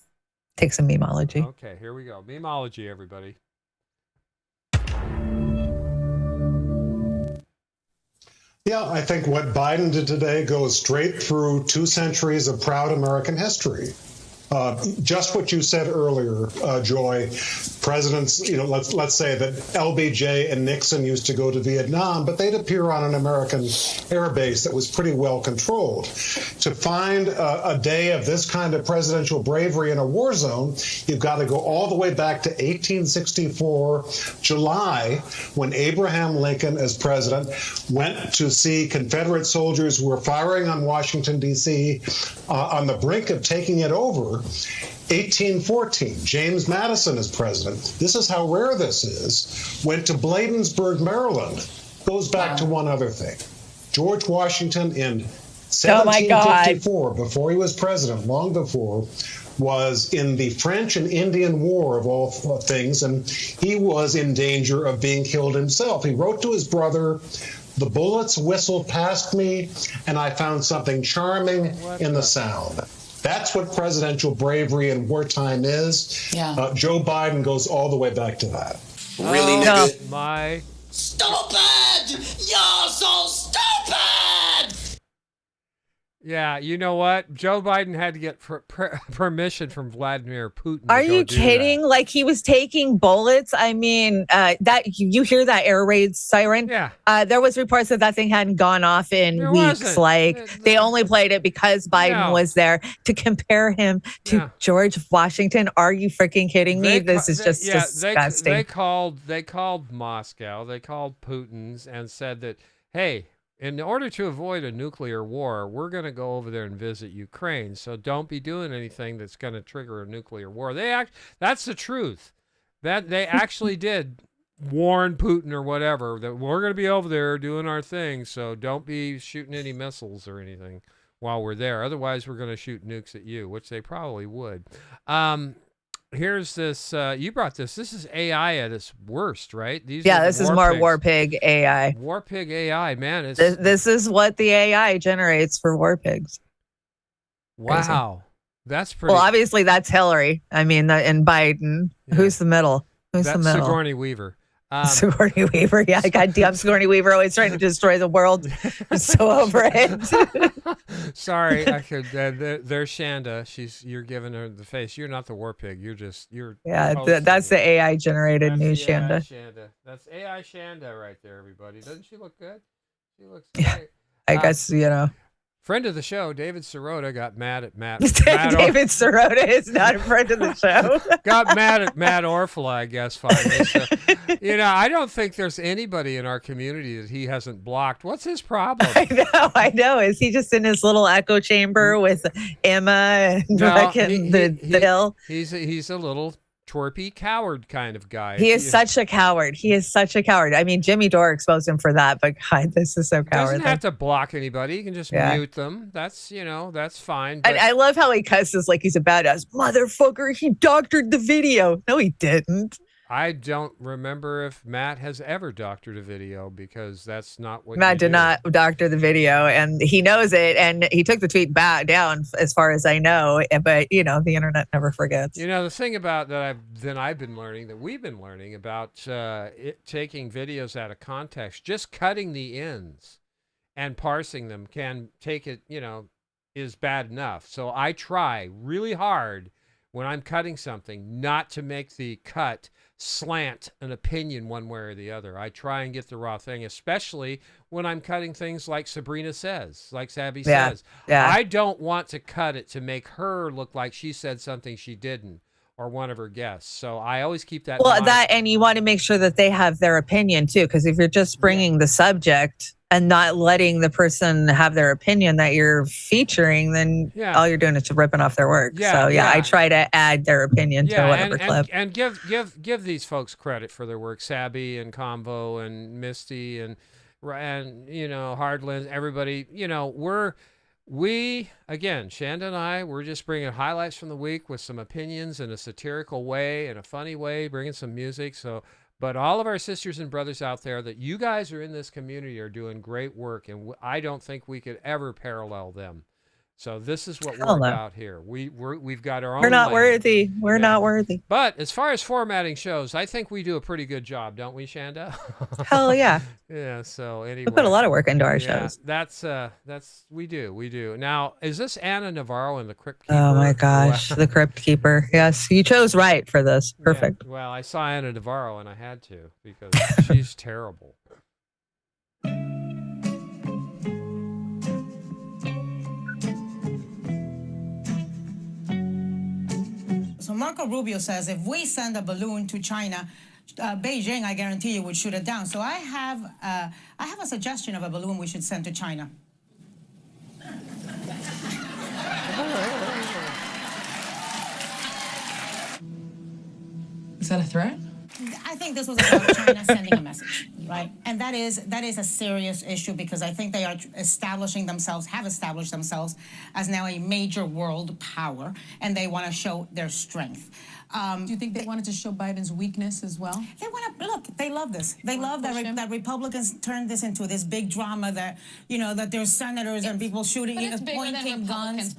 take some memology. Okay, here we go. Memology, everybody. Yeah, I think what Biden did today goes straight through 2 centuries of proud American history. Just what you said earlier, Joy. Presidents, let's say that LBJ and Nixon used to go to Vietnam, but they'd appear on an American air base that was pretty well controlled. To find a day of this kind of presidential bravery in a war zone, you've got to go all the way back to 1864, July, when Abraham Lincoln, as president, went to see Confederate soldiers who were firing on Washington, D.C., on the brink of taking it over. 1814, James Madison as president. This is how rare this is. Went to Bladensburg, Maryland. Goes back to one other thing. George Washington in 1754, before he was president, long before, was in the French and Indian War, of all things, and he was in danger of being killed himself. He wrote to his brother, "The bullets whistled past me, and I found something charming in the sound." That's what presidential bravery in wartime is. Yeah. Joe Biden goes all the way back to that. Really, my Stupid! You're so stupid! Yeah, you know what? Joe Biden had to get permission from Vladimir Putin. Are to go you do kidding? that. Like he was taking bullets. I mean, that you hear that air raid siren? Yeah. There was reports that thing hadn't gone off in There weeks. wasn't. Like they only played it because Biden No. was there to compare him to Yeah. George Washington. Are you freaking kidding me? This is just disgusting. They called Moscow. They called Putin's and said that, hey, in order to avoid a nuclear war, we're going to go over there and visit Ukraine. So don't be doing anything that's going to trigger a nuclear war. That's the truth. That they actually did warn Putin or whatever that we're going to be over there doing our thing. So don't be shooting any missiles or anything while we're there. Otherwise, we're going to shoot nukes at you, which they probably would. Here's this. You brought this. This is AI at its worst, right? This is more War Pig AI. War Pig AI, man. This is what the AI generates for War Pigs. Wow. That's pretty. Well, obviously that's Hillary. I mean, and Biden. Yeah. Who's the middle? That's Sigourney Weaver. Sigourney Weaver. Yeah, goddamn Sigourney Weaver always trying to destroy the world. I'm so over it. Sorry, I could. There's Shanda. You're giving her the face. You're not the War Pig. That's the AI generated news Shanda. That's AI Shanda right there, everybody. Doesn't she look good? She looks great. Yeah, I guess Friend of the show, David Sirota, got mad at Matt. David Sirota is not a friend of the show. Got mad at Matt Orfala, I guess, finally. So, I don't think there's anybody in our community that he hasn't blocked. What's his problem? I know. Is he just in his little echo chamber with Emma and the hill? He's a little twerpy coward kind of guy. He is such a coward. He is such a coward. I mean, Jimmy Dore exposed him for that, but God, this is so cowardly. Doesn't have to block anybody. He can just mute them. That's that's fine. But I love how he cusses like he's a badass motherfucker. He doctored the video. No, he didn't. I don't remember if Matt has ever doctored a video because that's not what Matt did not doctor the video, and he knows it, and he took the tweet back down as far as I know. But the internet never forgets. The thing about that we've been learning about taking videos out of context, just cutting the ends and parsing them can take it. Is bad enough. So I try really hard when I'm cutting something not to make the cut slant an opinion one way or the other. I try and get the raw thing, especially when I'm cutting things like Sabrina says, like Sabby says. Yeah. I don't want to cut it to make her look like she said something she didn't or one of her guests. So I always keep that in mind. And you want to make sure that they have their opinion too, because if you're just bringing the subject and not letting the person have their opinion that you're featuring, then all you're doing is just ripping off their work. I try to add their opinion to whatever clip. And give these folks credit for their work. Sabby and Convo and Misty and Hardlands, everybody. Again, Shanda and I, we're just bringing highlights from the week with some opinions in a satirical way, in a funny way, bringing some music. But all of our sisters and brothers out there that you guys are in this community are doing great work, and I don't think we could ever parallel them. So this is what we're about here. We've got our own. We're not worthy. We're not worthy. But as far as formatting shows, I think we do a pretty good job, don't we, Shanda? Hell yeah. Yeah. So anyway, we put a lot of work into our shows. That's we do. Now, is this Anna Navarro in the Crypt Keeper? Oh my gosh, the Crypt Keeper. Yes, you chose right for this. Perfect. Yeah, well, I saw Anna Navarro and I had to because she's terrible. So Marco Rubio says if we send a balloon to China, Beijing, I guarantee you, would shoot it down. So I have a suggestion of a balloon we should send to China. Is that a threat? I think this was about China sending a message, right? And that is a serious issue because I think they are have established themselves as now a major world power, and they want to show their strength. Do you think they wanted to show Biden's weakness as well? They want to look. They love this. They love that Republicans turned this into this big drama that that there's senators and people shooting, pointing guns.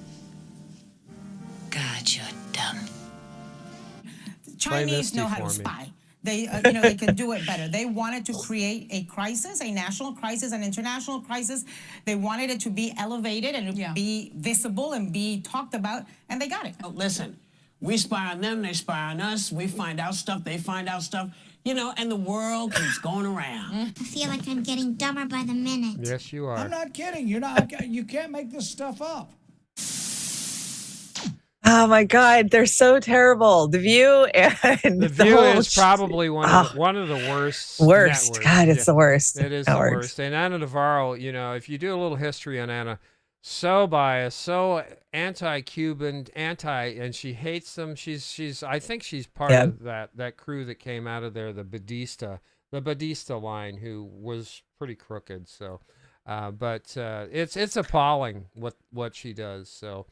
God, you're dumb. Chinese know how to spy. They, they can do it better. They wanted to create a crisis, a national crisis, an international crisis. They wanted it to be elevated and be visible and be talked about, and they got it. Oh, listen, we spy on them, they spy on us. We find out stuff, they find out stuff. And the world keeps going around. I feel like I'm getting dumber by the minute. Yes, you are. I'm not kidding. You can't make this stuff up. Oh my God, they're so terrible. The View and The View is probably one of the worst. Worst. Networks. God, it's the worst. It is networks. the worst. And Ana Navarro, if you do a little history on Ana, so biased, so anti-Cuban, and she hates them. I think she's part of that crew that came out of there, the Badista line, who was pretty crooked. So, but it's appalling what she does. So.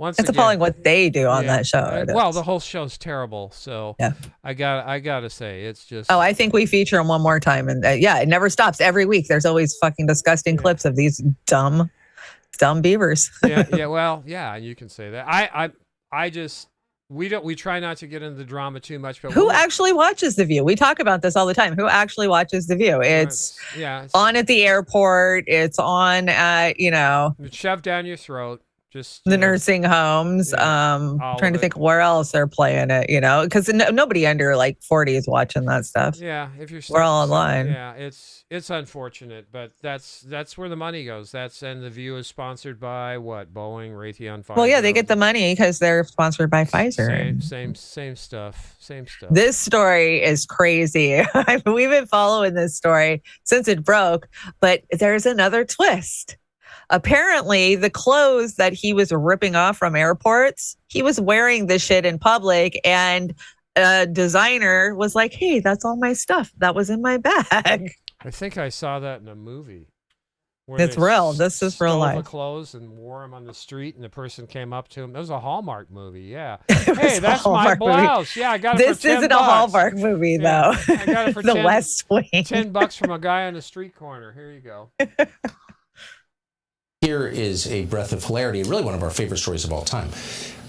It's appalling what they do on that show. Well, the whole show's terrible. So I gotta say, it's just. Oh, I think we feature them one more time, and it never stops. Every week, there's always fucking disgusting clips of these dumb beavers. You can say that. We try not to get into the drama too much, but who actually watches The View? We talk about this all the time. Who actually watches The View? It's on at the airport. It's on it's shoved down your throat. Just the nursing homes. Trying to think where else they're playing it, because nobody under 40 is watching that stuff. Yeah, if you're we're all online. Yeah, it's unfortunate, but that's where the money goes. And The View is sponsored by what? Boeing, Raytheon, Pfizer. Well, yeah, they get the money because they're sponsored by Pfizer. Same stuff. This story is crazy. We've been following this story since it broke, but there's another twist. Apparently, the clothes that he was ripping off from airports, he was wearing this shit in public, and a designer was like, "Hey, that's all my stuff that was in my bag." I think I saw that in a movie. It's real. This is real life. The clothes and wore them on the street, and the person came up to him. It was a Hallmark movie. Yeah. Hey, that's my blouse. Yeah, I got it for $10. This isn't a Hallmark movie, though. I got it for The West Wing. $10 from a guy on the street corner. Here you go. Here is a breath of hilarity, really one of our favorite stories of all time.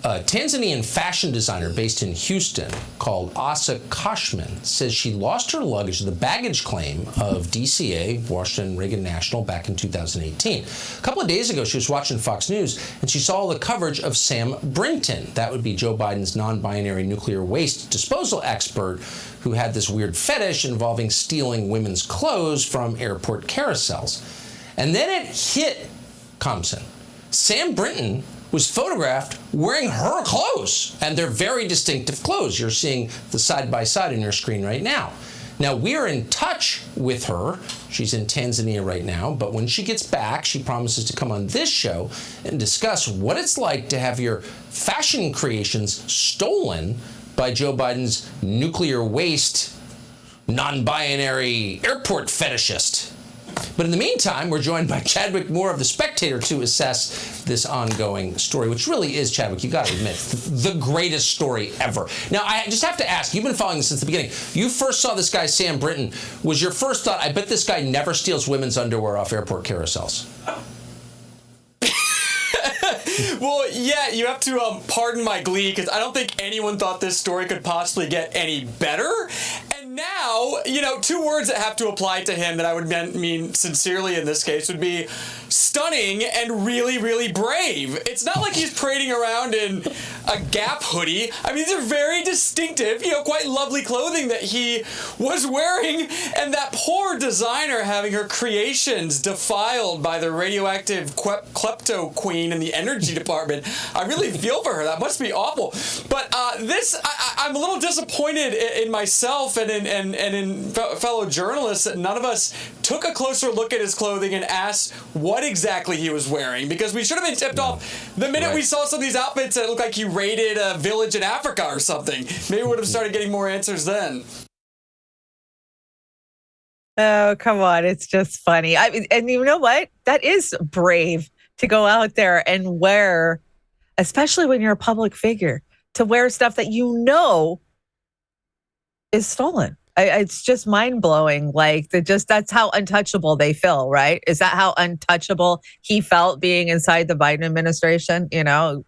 A Tanzanian fashion designer based in Houston called Asa Kashman says she lost her luggage in the baggage claim of DCA, Washington Reagan National, back in 2018. A couple of days ago, she was watching Fox News, and she saw the coverage of Sam Brinton. That would be Joe Biden's non-binary nuclear waste disposal expert who had this weird fetish involving stealing women's clothes from airport carousels. And then it hit Thompson. Sam Brinton was photographed wearing her clothes, and they're very distinctive clothes. You're seeing the side-by-side on your screen right now. Now, we're in touch with her. She's in Tanzania right now, but when she gets back, she promises to come on this show and discuss what it's like to have your fashion creations stolen by Joe Biden's nuclear waste, non-binary airport fetishist. But in the meantime, we're joined by Chadwick Moore of The Spectator to assess this ongoing story, which really is, Chadwick, you got to admit, the greatest story ever. Now, I just have to ask, you've been following this since the beginning. You first saw this guy, Sam Brinton. Was your first thought, I bet this guy never steals women's underwear off airport carousels? Well, yeah, you have to pardon my glee, because I don't think anyone thought this story could possibly get any better. And now, two words that have to apply to him that I would mean sincerely in this case would be stunning and really, really brave. It's not like he's parading around in a Gap hoodie. I mean, these are very distinctive, quite lovely clothing that he was wearing. And that poor designer having her creations defiled by the radioactive klepto queen in the energy department. I really feel for her. That must be awful. But I'm a little disappointed in myself and in fellow journalists that none of us took a closer look at his clothing and asked what exactly he was wearing, because we should have been tipped off the minute we saw some of these outfits that looked like he raided a village in Africa or something. Maybe we would have started getting more answers then. Oh, come on. It's just funny. And you know what? That is brave to go out there and wear, especially when you're a public figure, to wear stuff that is stolen. It's just mind-blowing. That's how untouchable they feel, right? Is that how untouchable he felt being inside the Biden administration? Yeah.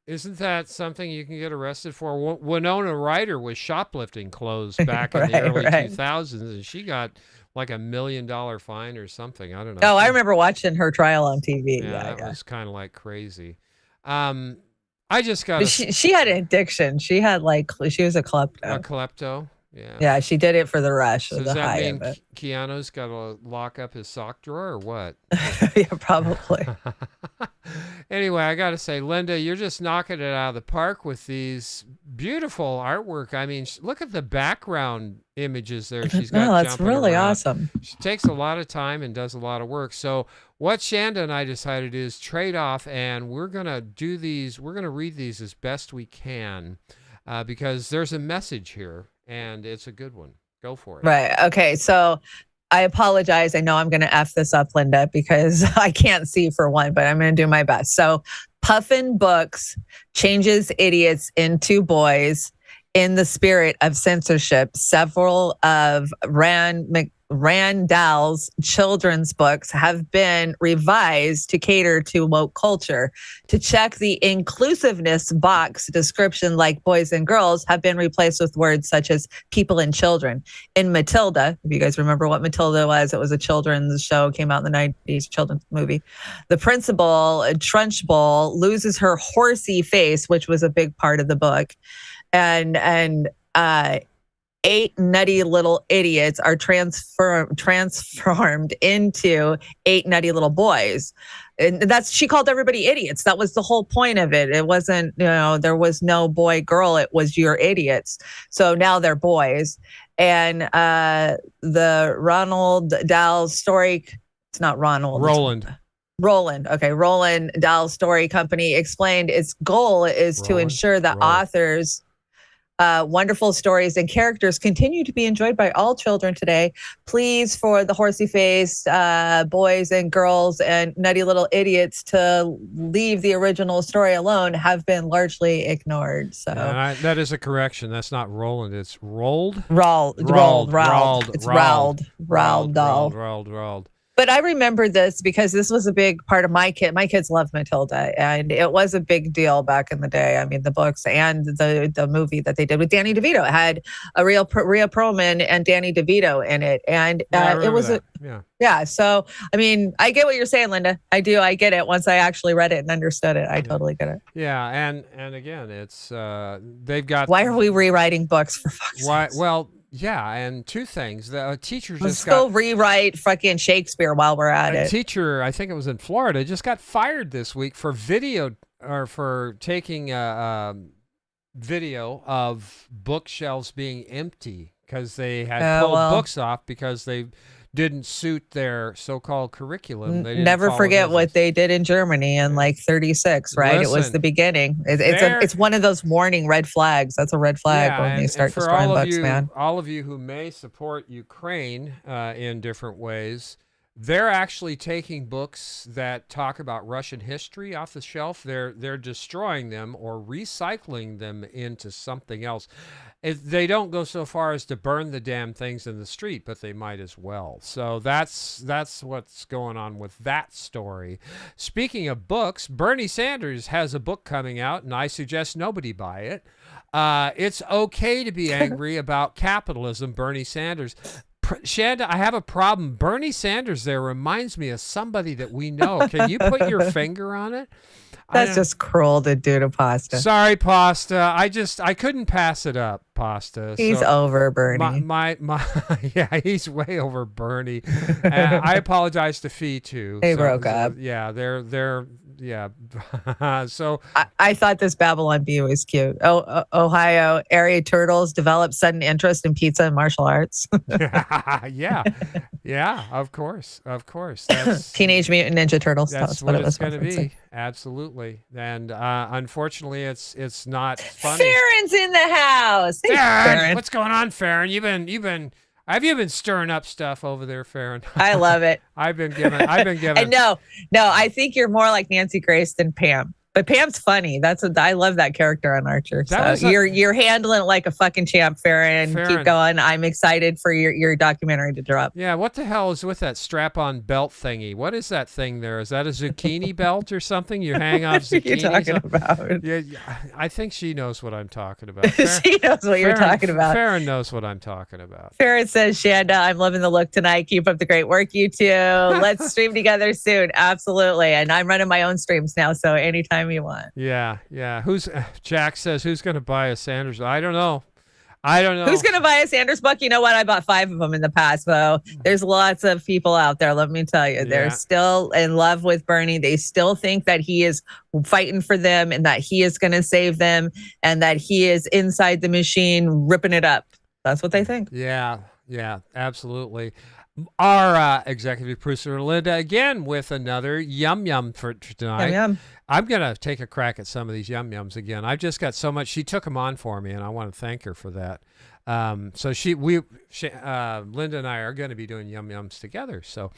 Isn't that something you can get arrested for? Winona Ryder was shoplifting clothes back in the early 2000s, and she got like $1 million fine or something. I don't know. Oh, I remember watching her trial on TV. Yeah, that was kind of like crazy. I just got. But she had an addiction. She had she was a klepto. A klepto. Yeah. Yeah, she did it for the rush. So the does that high mean of it. Keanu's got to lock up his sock drawer or what? Yeah, probably. Anyway, I got to say, Linda, you're just knocking it out of the park with these beautiful artwork. I mean, look at the background images there. She's got. No, that's jumping really around. awesome. She takes a lot of time and does a lot of work. So what Shanda and I decided is trade off, and we're gonna do these. We're gonna read these as best we can, because there's a message here, and it's a good one. Go for it. Right. Okay. So I apologize. I know I'm going to F this up, Linda, because I can't see for one, but I'm going to do my best. So Puffin Books changes idiots into boys in the spirit of censorship. Several of Randall's children's books have been revised to cater to woke culture. To check the inclusiveness box, description like boys and girls have been replaced with words such as people and children. In Matilda, if you guys remember what Matilda was, it was a children's show, came out in the 90s, children's movie. The principal, Trunchbull, loses her horsey face, which was a big part of the book. And 8 nutty little idiots are transformed into 8 nutty little boys. And she called everybody idiots. That was the whole point of it. It wasn't, there was no boy, girl. It was your idiots. So now they're boys. And the Ronald Dahl story, it's not Ronald. Roland. Okay. Roland Dahl Story Company explained its goal is to ensure that authors' wonderful stories and characters continue to be enjoyed by all children today. Please, for the horsey-faced boys and girls and nutty little idiots to leave the original story alone have been largely ignored. So that is a correction. That's not Roland. It's Roald. Roald. It's Roald Dahl. But I remember this because this was a big part of my kids loved Matilda, and it was a big deal back in the day. I mean, the books and the movie that they did with Danny DeVito. It had Rhea Perlman and Danny DeVito in it, and it was yeah. So I mean, I get what you're saying, Linda. I do. I get it. Once I actually read it and understood it, I totally get it. Yeah, and again, it's they've got. Why are we rewriting books for fuck's sake? Well. Yeah, and two things. The teacher Let's go rewrite fucking Shakespeare while we're at it. A teacher, I think it was in Florida, just got fired this week for taking a video of bookshelves being empty because they had pulled books off because they didn't suit their so-called curriculum. They didn't Never forget what they did in Germany in like 36, right? It was the beginning. It's one of those warning red flags. That's a red flag when you start destroying books, man. All of you who may support Ukraine in different ways, they're actually taking books that talk about Russian history off the shelf. They're destroying them or recycling them into something else. They don't go so far as to burn the damn things in the street, but they might as well. So that's what's going on with that story. Speaking of books, Bernie Sanders has a book coming out, and I suggest nobody buy it. It's okay to be angry about capitalism, Bernie Sanders. Shanda, I have a problem. Bernie Sanders there reminds me of somebody that we know. Can you put your finger on it? That's just cruel to do to Pasta. Sorry, Pasta. I couldn't pass it up, Pasta. He's over Bernie. Yeah, he's way over Bernie. I apologize to Fee too. They broke up. Yeah, they're so I thought this Babylon Bee was cute. Ohio area turtles develop sudden interest in pizza and martial arts. yeah, of course. That's Teenage Mutant Ninja Turtles. That's what it's going to be. Absolutely. And unfortunately, it's not funny. Farron's in the house. Hey, Farron, what's going on, Farron? Have you been stirring up stuff over there, Farron? I love it. I've been giving. And no, I think you're more like Nancy Grace than Pam. But Pam's funny. I love that character on Archer. That So you're handling it like a fucking champ, Farron. Farron. Keep going. I'm excited for your documentary to drop. Yeah, what the hell is with that strap-on belt thingy? What is that thing there? Is that a zucchini belt or something? You hang off zucchinis? What are you talking about? Yeah, I think she knows what I'm talking about. She knows what you're talking about. Farron knows what I'm talking about. Farron says, Shanda, I'm loving the look tonight. Keep up the great work, you two. Let's stream together soon. Absolutely. And I'm running my own streams now, so anytime you want. Yeah. Jack says, who's going to buy a Sanders? I don't know. Who's going to buy a Sanders book? You know what? I bought 5 of them in the past, though. There's lots of people out there, let me tell you. They're still in love with Bernie. They still think that he is fighting for them and that he is going to save them and that he is inside the machine ripping it up. That's what they think. Yeah, absolutely. Our executive producer, Linda, again with another yum for tonight. Yum. I'm going to take a crack at some of these yum-yums again. I've just got so much. She took them on for me, and I want to thank her for that. So Linda and I are going to be doing yum-yums together. So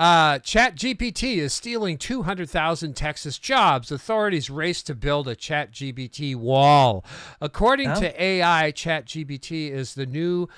ChatGPT is stealing 200,000 Texas jobs. Authorities race to build a ChatGPT wall. According to AI, ChatGPT is the new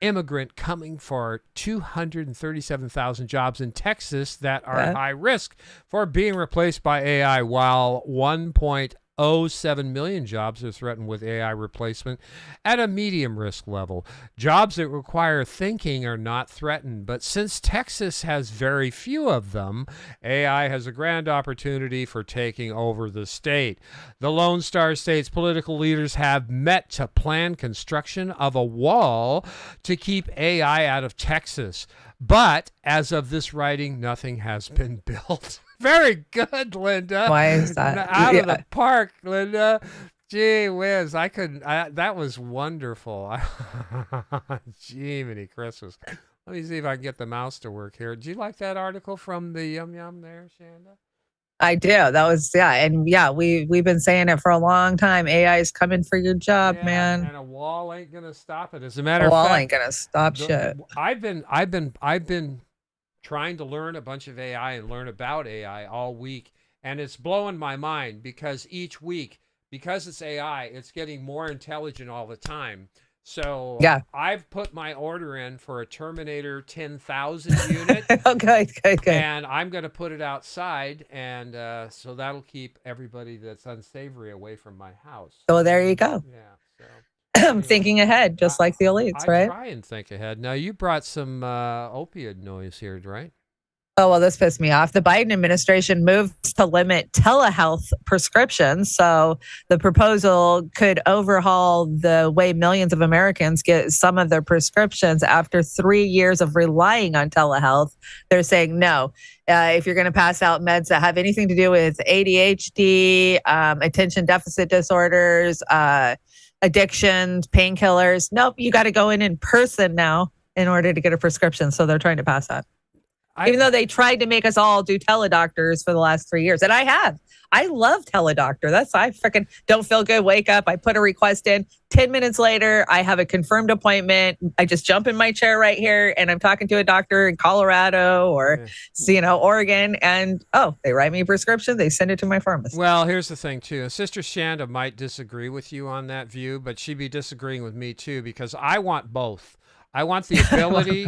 immigrant coming for 237,000 jobs in Texas that are at high risk for being replaced by AI, while 1.07 million jobs are threatened with AI replacement at a medium risk level. Jobs that require thinking are not threatened, but since Texas has very few of them, AI has a grand opportunity for taking over the state. The Lone Star State's political leaders have met to plan construction of a wall to keep AI out of Texas. But as of this writing, nothing has been built. Very good, Linda. Why is that? Out of the park, Linda. Gee whiz, that was wonderful. Gee, many Christmas. Let me see if I can get the mouse to work here. Do you like that article from the Yum Yum there, Shanda? I do. That was, we've been saying it for a long time. AI is coming for your job, man. And a wall ain't gonna stop it. As a matter of fact, a wall ain't gonna stop shit. I've been trying to learn a bunch of AI and learn about AI all week, and it's blowing my mind because each week, because it's AI, it's getting more intelligent all the time. So I've put my order in for a Terminator 10,000 unit. Okay. And I'm going to put it outside, and so that'll keep everybody that's unsavory away from my house. So there you go. Yeah. So I'm thinking ahead, just like the elites, right? I try and think ahead. Now, you brought some opioid noise here, right? Oh, well, this pissed me off. The Biden administration moves to limit telehealth prescriptions. So the proposal could overhaul the way millions of Americans get some of their prescriptions after 3 years of relying on telehealth. They're saying no. If you're going to pass out meds that have anything to do with ADHD, attention deficit disorders, addictions, painkillers, nope, you got to go in person now in order to get a prescription. So they're trying to pass that. Even though they tried to make us all do teledoctors for the last 3 years. And I have. I love teledoctor. I freaking don't feel good. Wake up. I put a request in. 10 minutes later, I have a confirmed appointment. I just jump in my chair right here and I'm talking to a doctor in Colorado or, Oregon. And, they write me a prescription. They send it to my pharmacist. Well, here's the thing, too. Sister Shanda might disagree with you on that view, but she'd be disagreeing with me, too, because I want both. I want the ability.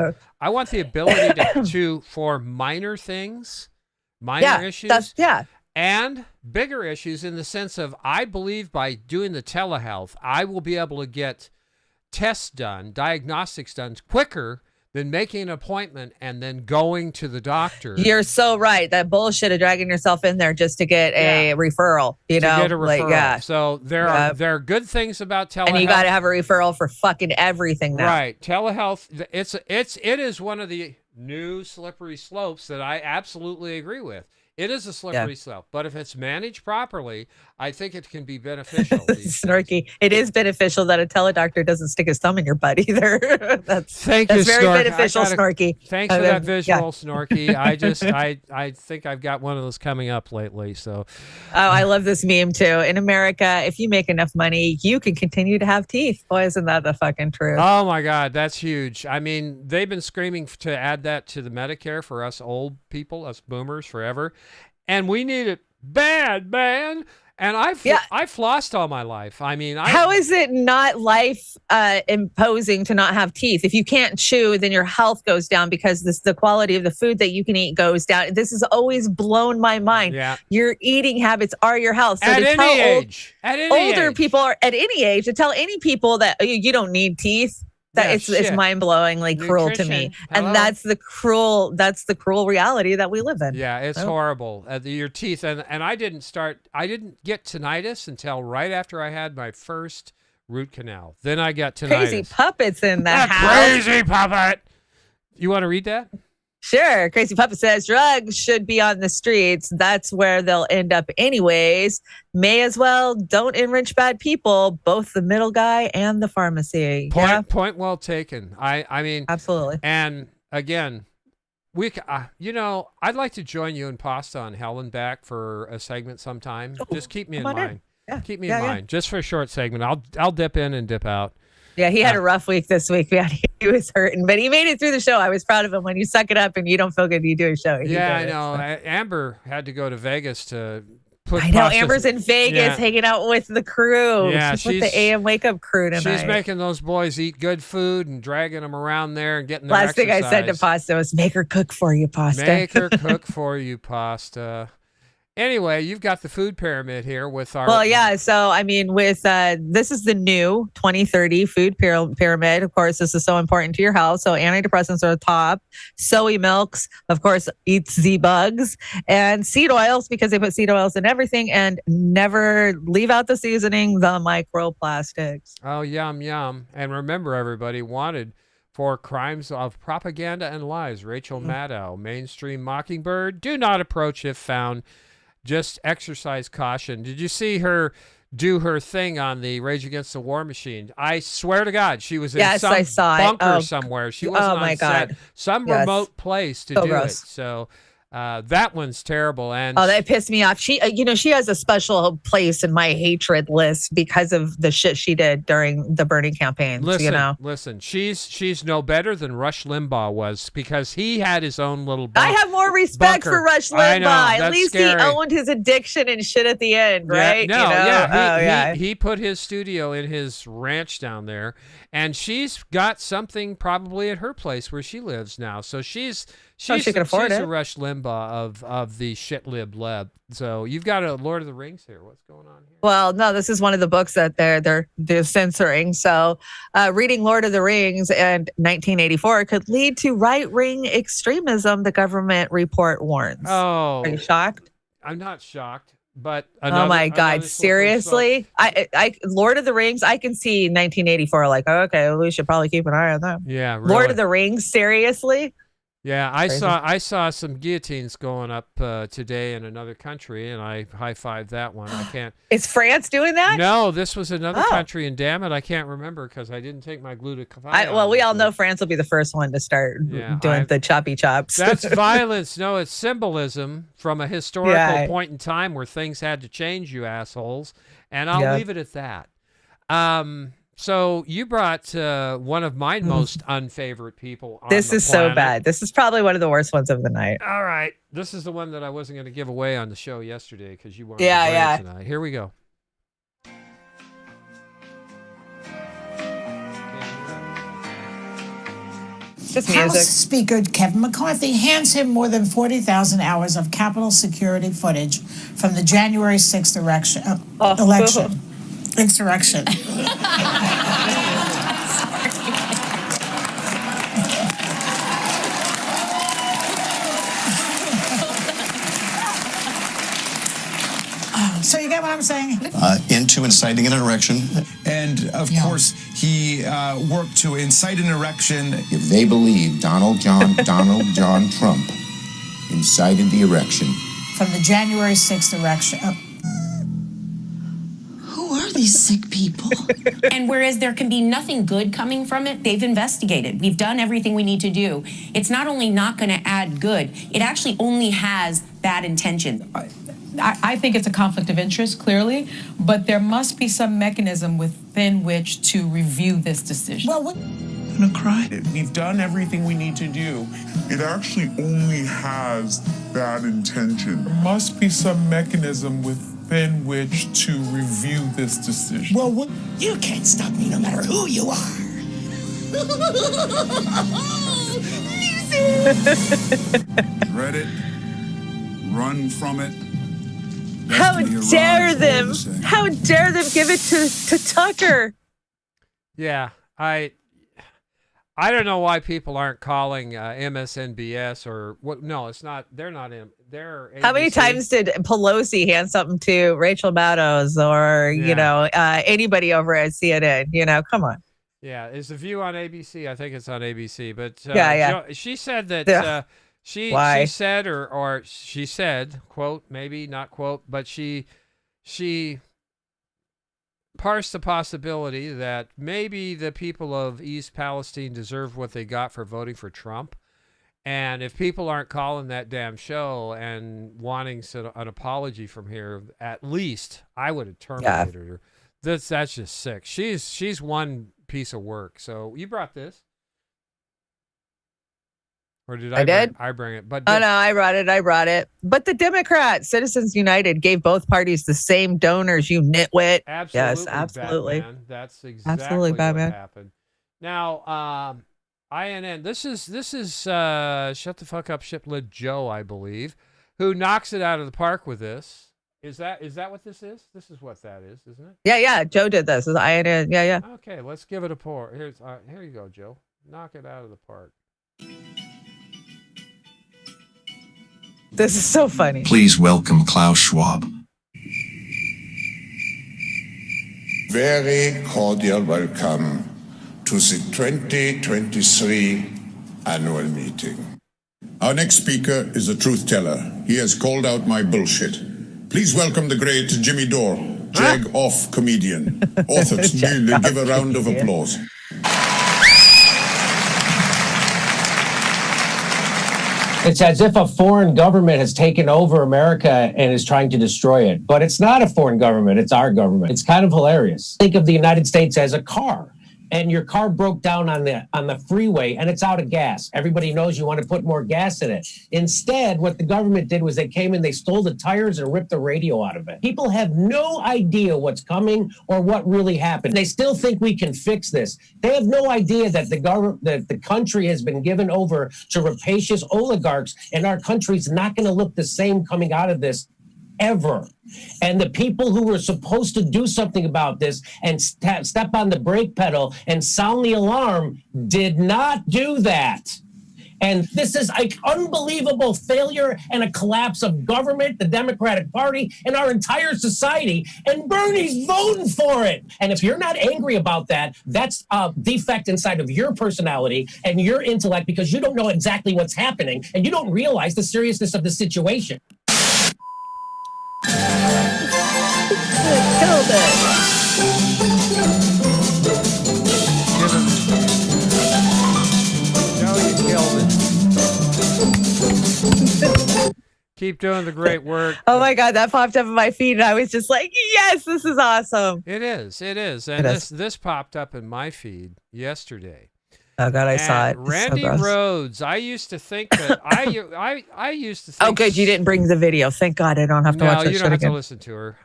to for minor things, issues, and bigger issues. In the sense of, I believe by doing the telehealth, I will be able to get tests done, diagnostics done quicker than making an appointment and then going to the doctor. You're so right. That bullshit of dragging yourself in there just to get a referral. To get a referral. So there are good things about telehealth, and you got to have a referral for fucking everything now. Right, telehealth. It is one of the new slippery slopes that I absolutely agree with. It is a slippery slope, but if it's managed properly, I think it can be beneficial. Snarky. It is beneficial that a teledoctor doesn't stick his thumb in your butt either. That's very beneficial, Snorky. Thanks for that visual, Snorky. I think I've got one of those coming up lately. So, I love this meme too. In America, if you make enough money, you can continue to have teeth. Boy, isn't that the fucking truth? Oh my God, that's huge. I mean, they've been screaming to add that to the Medicare for us old people, us boomers, forever. And we need it bad, man. And I've flossed all my life. I mean, how is it not life imposing to not have teeth? If you can't chew, then your health goes down because the quality of the food that you can eat goes down. This has always blown my mind. Yeah. Your eating habits are your health. So at to any tell age, at any older age. people are at any age, to tell any people that you don't need teeth, that it's mind-blowingly cruel to me. Hello? And that's the cruel reality that we live in. Yeah, it's So- horrible. Your teeth, and I didn't get tinnitus until right after I had my first root canal. Then I got tinnitus. Crazy puppets in the house. Crazy puppet. You want to read that? Sure. Crazy Puppet says drugs should be on the streets. That's where they'll end up anyways. May as well don't enrich bad people, both the middle guy and the pharmacy. Point well taken. I mean, absolutely. And again, I'd like to join you and Pasta on Hell and Back for a segment sometime. Just keep me in mind. Yeah. Keep me in mind. Just for a short segment. I'll dip in and dip out. Yeah, he had a rough week this week. He was hurting, but he made it through the show. I was proud of him. When you suck it up and you don't feel good, you do a show. I know. Amber had to go to Vegas to put. I know. Amber's in Vegas hanging out with the crew. Yeah, she's with the AM Wake Up crew tonight. She's making those boys eat good food and dragging them around there and getting their Last thing I said to exercise. Pasta was, make her cook for you, Pasta. Make her cook for you, Pasta. Anyway, you've got the food pyramid here with our. Well, yeah. So, I mean, with this is the new 2030 food pyramid. Of course, this is so important to your health. So, antidepressants are the top. Soy milks, of course, eats the bugs, and seed oils because they put seed oils in everything, and never leave out the seasoning, the microplastics. Oh, yum, yum. And remember, everybody, wanted for crimes of propaganda and lies. Rachel Maddow, mainstream Mockingbird. Do not approach if found. Just exercise caution. Did you see her do her thing on the Rage Against the War Machine? I swear to God, she was in some bunker somewhere. She wasn't on set. Some remote place to do it. So that one's terrible. And that pissed me off. She, she has a special place in my hatred list because of the shit she did during the Bernie campaign. Listen, she's no better than Rush Limbaugh was, because he had his own little bunker. I have more respect for Rush Limbaugh. I know, at least scary. he owned his addiction and shit at the end, right? He put his studio in his ranch down there, and she's got something probably at her place where she lives now. So she can afford it. A Rush Limbaugh of the shit lib. So you've got a Lord of the Rings here. What's going on here? Well, no, this is one of the books that they're censoring. So reading Lord of the Rings in 1984 could lead to right-wing extremism, the government report warns. Oh. Are you shocked? I'm not shocked. But oh my God, seriously? I Lord of the Rings, I can see 1984 like, okay, well, we should probably keep an eye on that. Yeah, really. Lord of the Rings, seriously? Yeah, Crazy. I saw some guillotines going up today in another country, and I high-fived that one. I can't. Is France doing that? No, this was another country, and damn it, I can't remember because I didn't take my glutathione. Well, we all know France will be the first one to start doing the choppy chops. That's violence. No, it's symbolism from a historical point in time where things had to change, you assholes. And I'll leave it at that. So you brought one of my most unfavorite people on This the is planet. so bad. This is probably one of the worst ones of the night. All right. This is the one that I wasn't going to give away on the show yesterday because you wanted to bring it tonight. Here we go. House Speaker Kevin McCarthy hands him more than 40,000 hours of Capitol security footage from the January 6th insurrection. So you get what I'm saying? Into inciting an insurrection. And of course, he worked to incite an insurrection. If they believe Donald John Trump incited the erection. From the January 6th election. Who are these sick people? And whereas there can be nothing good coming from it, they've investigated. We've done everything we need to do. It's not only not going to add good, it actually only has bad intention. I think it's a conflict of interest, clearly, but there must be some mechanism within which to review this decision. Well, I'm gonna cry. We've done everything we need to do. It actually only has bad intention. There must be some mechanism within which to review this decision. Well, you can't stop me no matter who you are. Dread it, run from it. How dare them? How dare them give it to Tucker? Yeah, I don't know why people aren't calling MSNBS or what. No, it's not. They're not in. They're How many ABC. times did Pelosi hand something to Rachel Maddow or anybody over at CNN? Come on. Yeah, is The View on ABC? I think it's on ABC. But she said that she said or she said, quote, maybe not quote, but she parsed the possibility that maybe the people of East Palestine deserve what they got for voting for Trump. And if people aren't calling that damn show and wanting an apology from here, at least I would have terminated her. That's just sick. She's one piece of work. So you brought this. Or did I did? I bring it. But Oh, no, I brought it. But the Democrats, Citizens United, gave both parties the same donors, you nitwit. Absolutely, Yes, absolutely. Batman. That's exactly what happened. Now, INN, this is Shut the Fuck Up, Shiplid Joe, I believe, who knocks it out of the park with this. Is that what this is? This is what that is, isn't it? Yeah. Joe did this. It's INN. Yeah. Okay, let's give it a pour. Here you go, Joe. Knock it out of the park. This is so funny. Please welcome Klaus Schwab. Very cordial welcome to the 2023 annual meeting. Our next speaker is a truth teller. He has called out my bullshit. Please welcome the great Jimmy Dore, jag-off comedian. Authors, give a round of applause. It's as if a foreign government has taken over America and is trying to destroy it. But it's not a foreign government. It's our government. It's kind of hilarious. Think of the United States as a car. And your car broke down on the freeway and it's out of gas. Everybody knows you want to put more gas in it. Instead, what the government did was they came and they stole the tires and ripped the radio out of it. People have no idea what's coming or what really happened. They still think we can fix this. They have no idea that the country has been given over to rapacious oligarchs, and our country's not going to look the same coming out of this ever. And the people who were supposed to do something about this and step on the brake pedal and sound the alarm did not do that. And this is an unbelievable failure and a collapse of government, the Democratic Party, and our entire society. And Bernie's voting for it. And if you're not angry about that, that's a defect inside of your personality and your intellect, because you don't know exactly what's happening and you don't realize the seriousness of the situation. Killed it. No, you killed it. Keep doing the great work. Oh my God, that popped up in my feed, and I was just like, "Yes, this is awesome." It is, and this popped up in my feed yesterday. Oh God, I saw it. It's Randy so gross. Rhodes. I used to think that I used to think. Oh, good, you didn't bring the video. Thank God, I don't have to watch that you shit don't have again. to listen to her.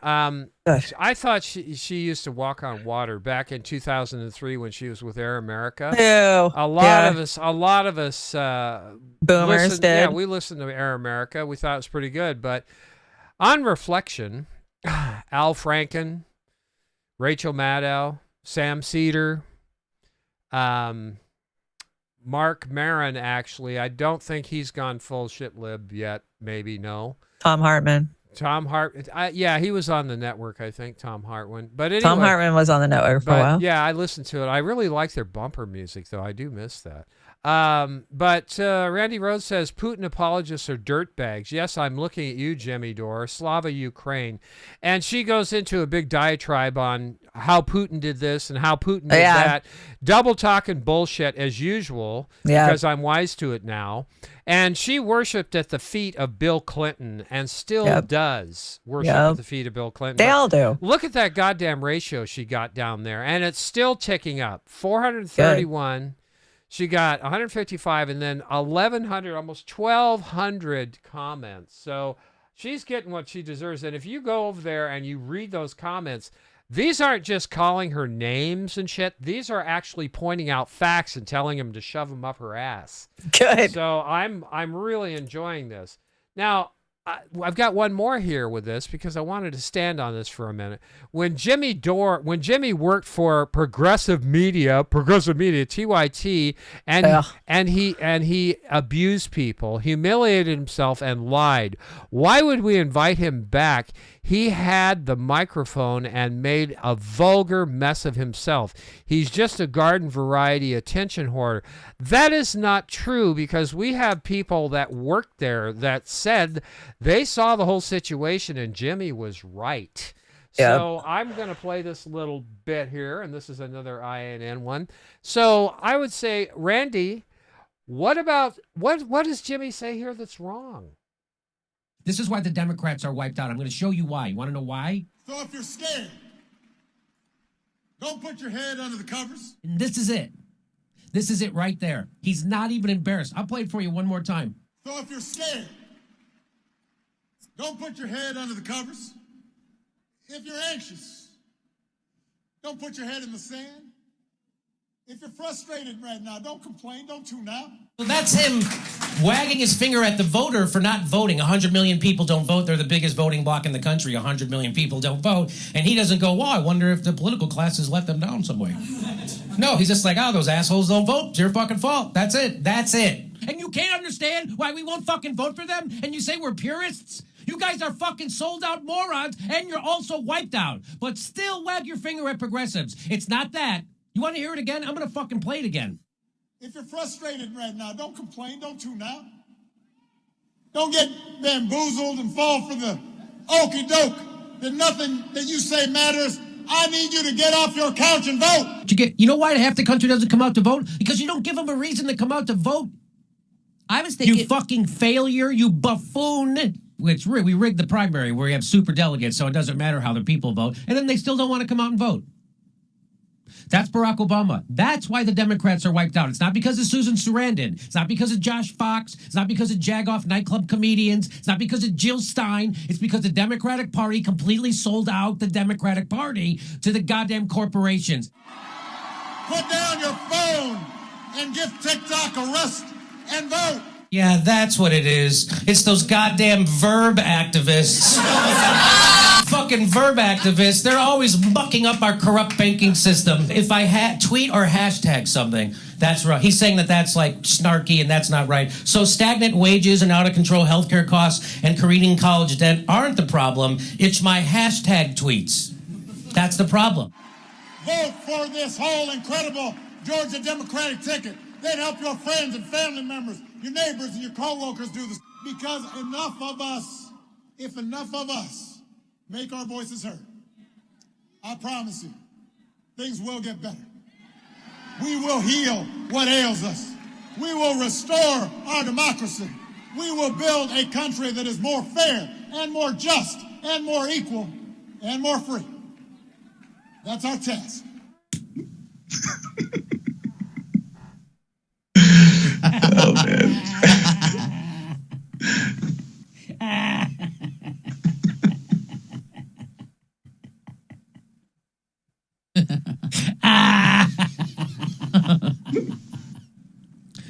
I thought she used to walk on water back in 2003 when she was with Air America. Ew. A lot of us boomers did. Yeah, we listened to Air America. We thought it was pretty good, but on reflection, Al Franken, Rachel Maddow, Sam Cedar, Mark Maron, actually, I don't think he's gone full shit lib yet. Maybe no. Tom Hartman. Yeah, he was on the network, I think. Tom Hartman. But anyway, Tom Hartman was on the network for a while. Yeah, I listened to it. I really like their bumper music, though. I do miss that. But Randy Rhodes says Putin apologists are dirtbags. Yes, I'm looking at you, Jimmy Dore, Slava Ukraine. And she goes into a big diatribe on how Putin did this and how Putin did that. Double talking bullshit as usual, because I'm wise to it now. And she worshipped at the feet of Bill Clinton and still does worship at the feet of Bill Clinton. They all do. Look at that goddamn ratio she got down there. And it's still ticking up. 431. Good. She got 155 and then 1,100, almost 1,200 comments. So She's getting what she deserves. And if you go over there and you read those comments, these aren't just calling her names and shit. These are actually pointing out facts and telling them to shove them up her ass. Good. So I'm really enjoying this. Now, I've got one more here with this because I wanted to stand on this for a minute. When Jimmy worked for Progressive Media, TYT, and he abused people, humiliated himself, and lied. Why would we invite him back? He had the microphone and made a vulgar mess of himself. He's just a garden variety attention hoarder. That is not true, because we have people that worked there that said they saw the whole situation and Jimmy was right. Yep. So I'm going to play this little bit here, and this is another INN one. So I would say, Randy, what does Jimmy say here that's wrong? This is why the Democrats are wiped out. I'm going to show you why. You want to know why? So if you're scared, don't put your head under the covers. And this is it. This is it right there. He's not even embarrassed. I'll play it for you one more time. So if you're scared, don't put your head under the covers. If you're anxious, don't put your head in the sand. If you're frustrated right now, don't complain, don't tune out. Well, that's him wagging his finger at the voter for not voting. 100 million people don't vote. They're the biggest voting bloc in the country. 100 million people don't vote. And he doesn't go, well, I wonder if the political class has let them down some way. No, he's just like, oh, those assholes don't vote. It's your fucking fault. That's it. That's it. And you can't understand why we won't fucking vote for them? And you say we're purists? You guys are fucking sold out morons, and you're also wiped out. But still wag your finger at progressives. It's not that. You want to hear it again? I'm going to fucking play it again. If you're frustrated right now, don't complain, don't tune out. Don't get bamboozled and fall for the okey doke that nothing that you say matters. I need you to get off your couch and vote. You know why half the country doesn't come out to vote? Because you don't give them a reason to come out to vote. I was thinking, you fucking failure, you buffoon. Which we rigged the primary where you have super delegates, so it doesn't matter how the people vote, and then they still don't want to come out and vote. That's Barack Obama. That's why the Democrats are wiped out. It's not because of Susan Sarandon. It's not because of Josh Fox. It's not because of Jagoff nightclub comedians. It's not because of Jill Stein. It's because the Democratic Party completely sold out the Democratic Party to the goddamn corporations. Put down your phone and give TikTok a rest and vote. Yeah, that's what it is. It's those goddamn verb activists. Fucking verb activists. They're always mucking up our corrupt banking system. If I tweet or hashtag something, that's right. He's saying that that's like snarky and that's not right. So stagnant wages and out of control healthcare costs and careening college debt aren't the problem. It's my hashtag tweets. That's the problem. Vote for this whole incredible Georgia Democratic ticket. Then help your friends and family members, your neighbors and your co-workers do this. Because enough of us, if enough of us make our voices heard, I promise you, things will get better. We will heal what ails us. We will restore our democracy. We will build a country that is more fair and more just and more equal and more free. That's our task. Oh, man.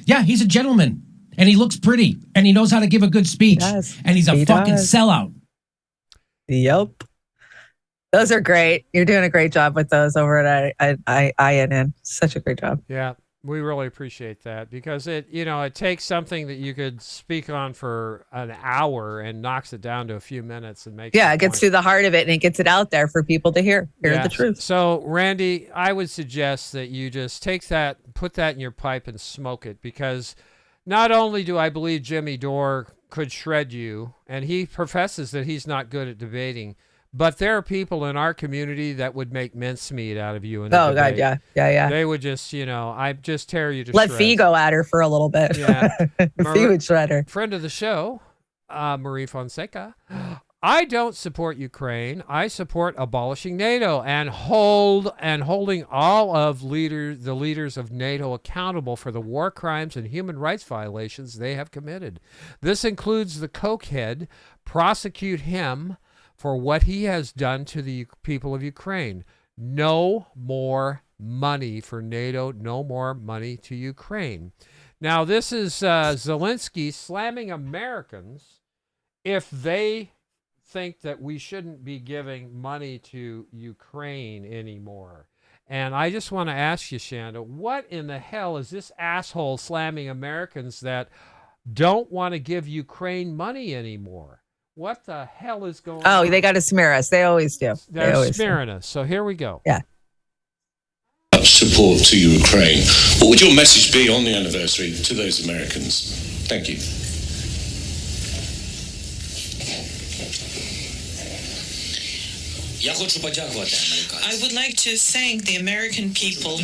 Yeah, he's a gentleman, and he looks pretty, and he knows how to give a good speech, and he's a fucking sellout. Yep. Those are great. You're doing a great job with those over at INN. Such a great job. Yeah, we really appreciate that, because it takes something that you could speak on for an hour and knocks it down to a few minutes and makes it gets to the heart of it and it gets it out there for people to hear the truth. So Randy, I would suggest that you just take that, put that in your pipe and smoke it, because not only do I believe Jimmy Dore could shred you, and he professes that he's not good at debating, but there are people in our community that would make mincemeat out of you in a debate. God, yeah. They would just, I just tear you to Let shreds. Fee go at her for a little bit. Yeah. Fee would shred her. Friend of the show, Marie Fonseca. I don't support Ukraine. I support abolishing NATO and holding all of the leaders of NATO accountable for the war crimes and human rights violations they have committed. This includes the cokehead. Prosecute him for what he has done to the people of Ukraine. No more money for NATO. No more money to Ukraine. Now, this is Zelensky slamming Americans if they think that we shouldn't be giving money to Ukraine anymore. And I just want to ask you, Shanda, what in the hell is this asshole slamming Americans that don't want to give Ukraine money anymore? What the hell is going on? Oh, they got to smear us. They always do. They're smearing us. So here we go. Yeah. Support to Ukraine. What would your message be on the anniversary to those Americans? Thank you. I would like to thank the American people.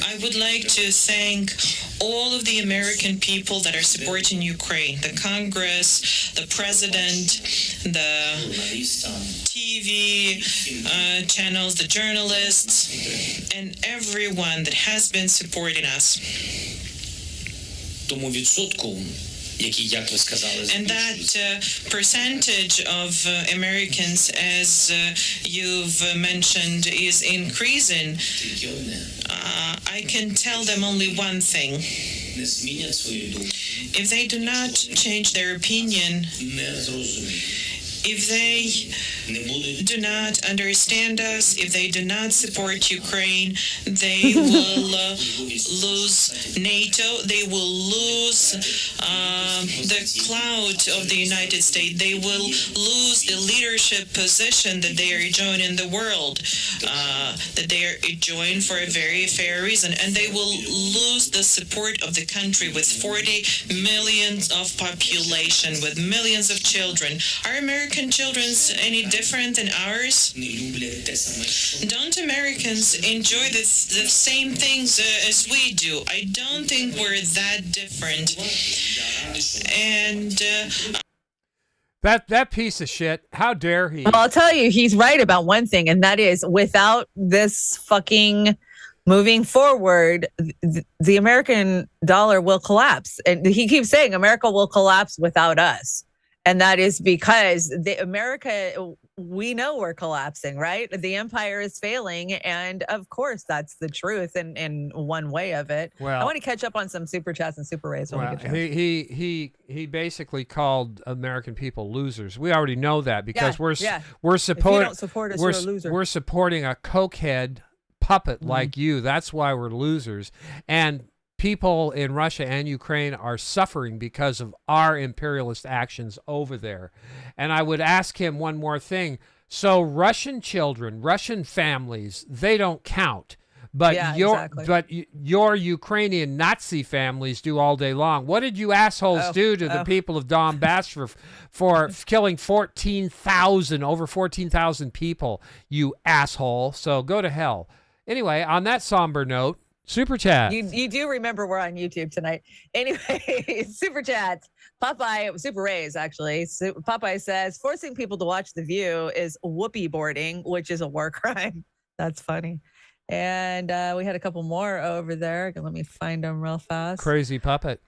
I would like to thank all of the American people that are supporting Ukraine, the Congress, the President, the TV channels, the journalists, and everyone that has been supporting us. And that percentage of Americans, as you've mentioned, is increasing. I can tell them only one thing. If they do not change their opinion, if they do not understand us, if they do not support Ukraine, they will lose NATO, they will lose the clout of the United States, they will lose the leadership position that they are enjoying in the world, that they are enjoying for a very fair reason, and they will lose the support of the country with 40 million of population, with millions of children. Are American children any different than ours? Don't Americans enjoy the same things as we do? I don't think we're that different. And that piece of shit, how dare he? Well, I'll tell you, he's right about one thing, and that is, without this fucking moving forward, the American dollar will collapse. And he keeps saying America will collapse without us. And that is because we know we're collapsing, right? The empire is failing. And of course, that's the truth in one way of it. Well, I want to catch up on some super chats and super rays. Well, he basically called American people losers. We already know that because we're supporting we're supporting a cokehead puppet like you. That's why we're losers. And people in Russia and Ukraine are suffering because of our imperialist actions over there. And I would ask him one more thing. So Russian children, Russian families, they don't count. But your Ukrainian Nazi families do all day long. What did you assholes do to the people of Donbass for killing over 14,000 people, you asshole? So go to hell. Anyway, on that somber note, super chat. You do remember we're on YouTube tonight. Anyway, super chat. Popeye, super rays actually. Popeye says, forcing people to watch The View is whoopee boarding, which is a war crime. That's funny. And we had a couple more over there. Let me find them real fast. Crazy puppet.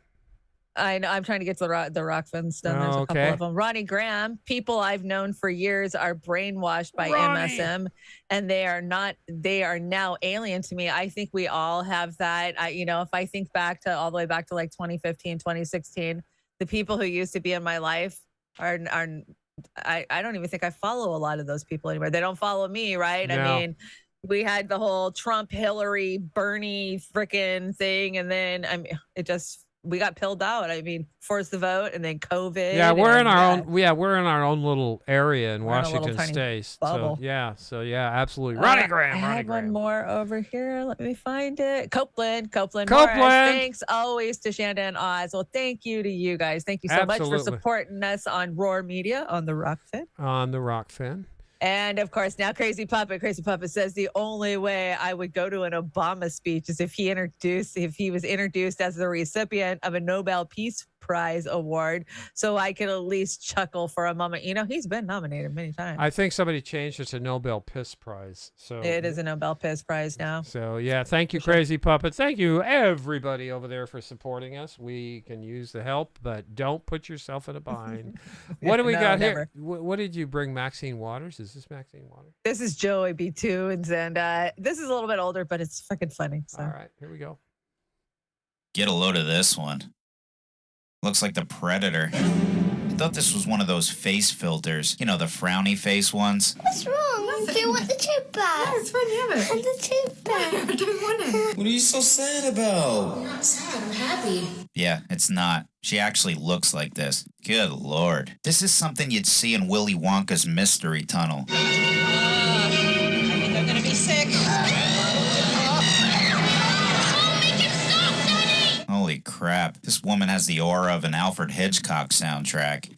I know. I'm trying to get to the Rockfins done. There's a couple of them. Ronnie Graham. People I've known for years are brainwashed by MSM, and they are not. They are now alien to me. I think we all have that. If I think back to all the way back to like 2015, 2016, the people who used to be in my life are. I don't even think I follow a lot of those people anymore. They don't follow me, right? No. I mean, we had the whole Trump, Hillary, Bernie frickin' thing, and then we got pilled out. I mean, forced to vote, and then COVID. Yeah, we're in our own. Yeah, we're in our own little area in Washington State. So yeah, absolutely. Ronnie Graham. I had one more over here. Let me find it. Copeland. Morris. Thanks always to Shanda and Oz. Well, thank you to you guys. Thank you so much for supporting us on Roar Media on the Rockfin. And of course, now Crazy Puppet says the only way I would go to an Obama speech is if he was introduced as the recipient of a Nobel Peace Prize award, so I could at least chuckle for a moment. You know, he's been nominated many times. I think somebody changed it to Nobel Piss Prize. So It is a Nobel Piss Prize now. So yeah, thank you, Crazy Puppet. Thank you, everybody over there, for supporting us. We can use the help, but don't put yourself in a bind. What do we got here? What did you bring, Maxine Waters? Is this Maxine Waters? This is Joey B. Tunes, and this is a little bit older, but it's freaking funny. So. All right, here we go. Get a load of this one. Looks like the Predator. I thought this was one of those face filters. You know, the frowny face ones. What's wrong? Do you want the tube back? Yeah, it's fine, have it. And the tube back. I don't want it. What are you so sad about? I'm not sad, I'm happy. Yeah, it's not. She actually looks like this. Good Lord. This is something you'd see in Willy Wonka's Mystery Tunnel. I think I'm gonna be sick. Holy crap. This woman has the aura of an Alfred Hitchcock soundtrack.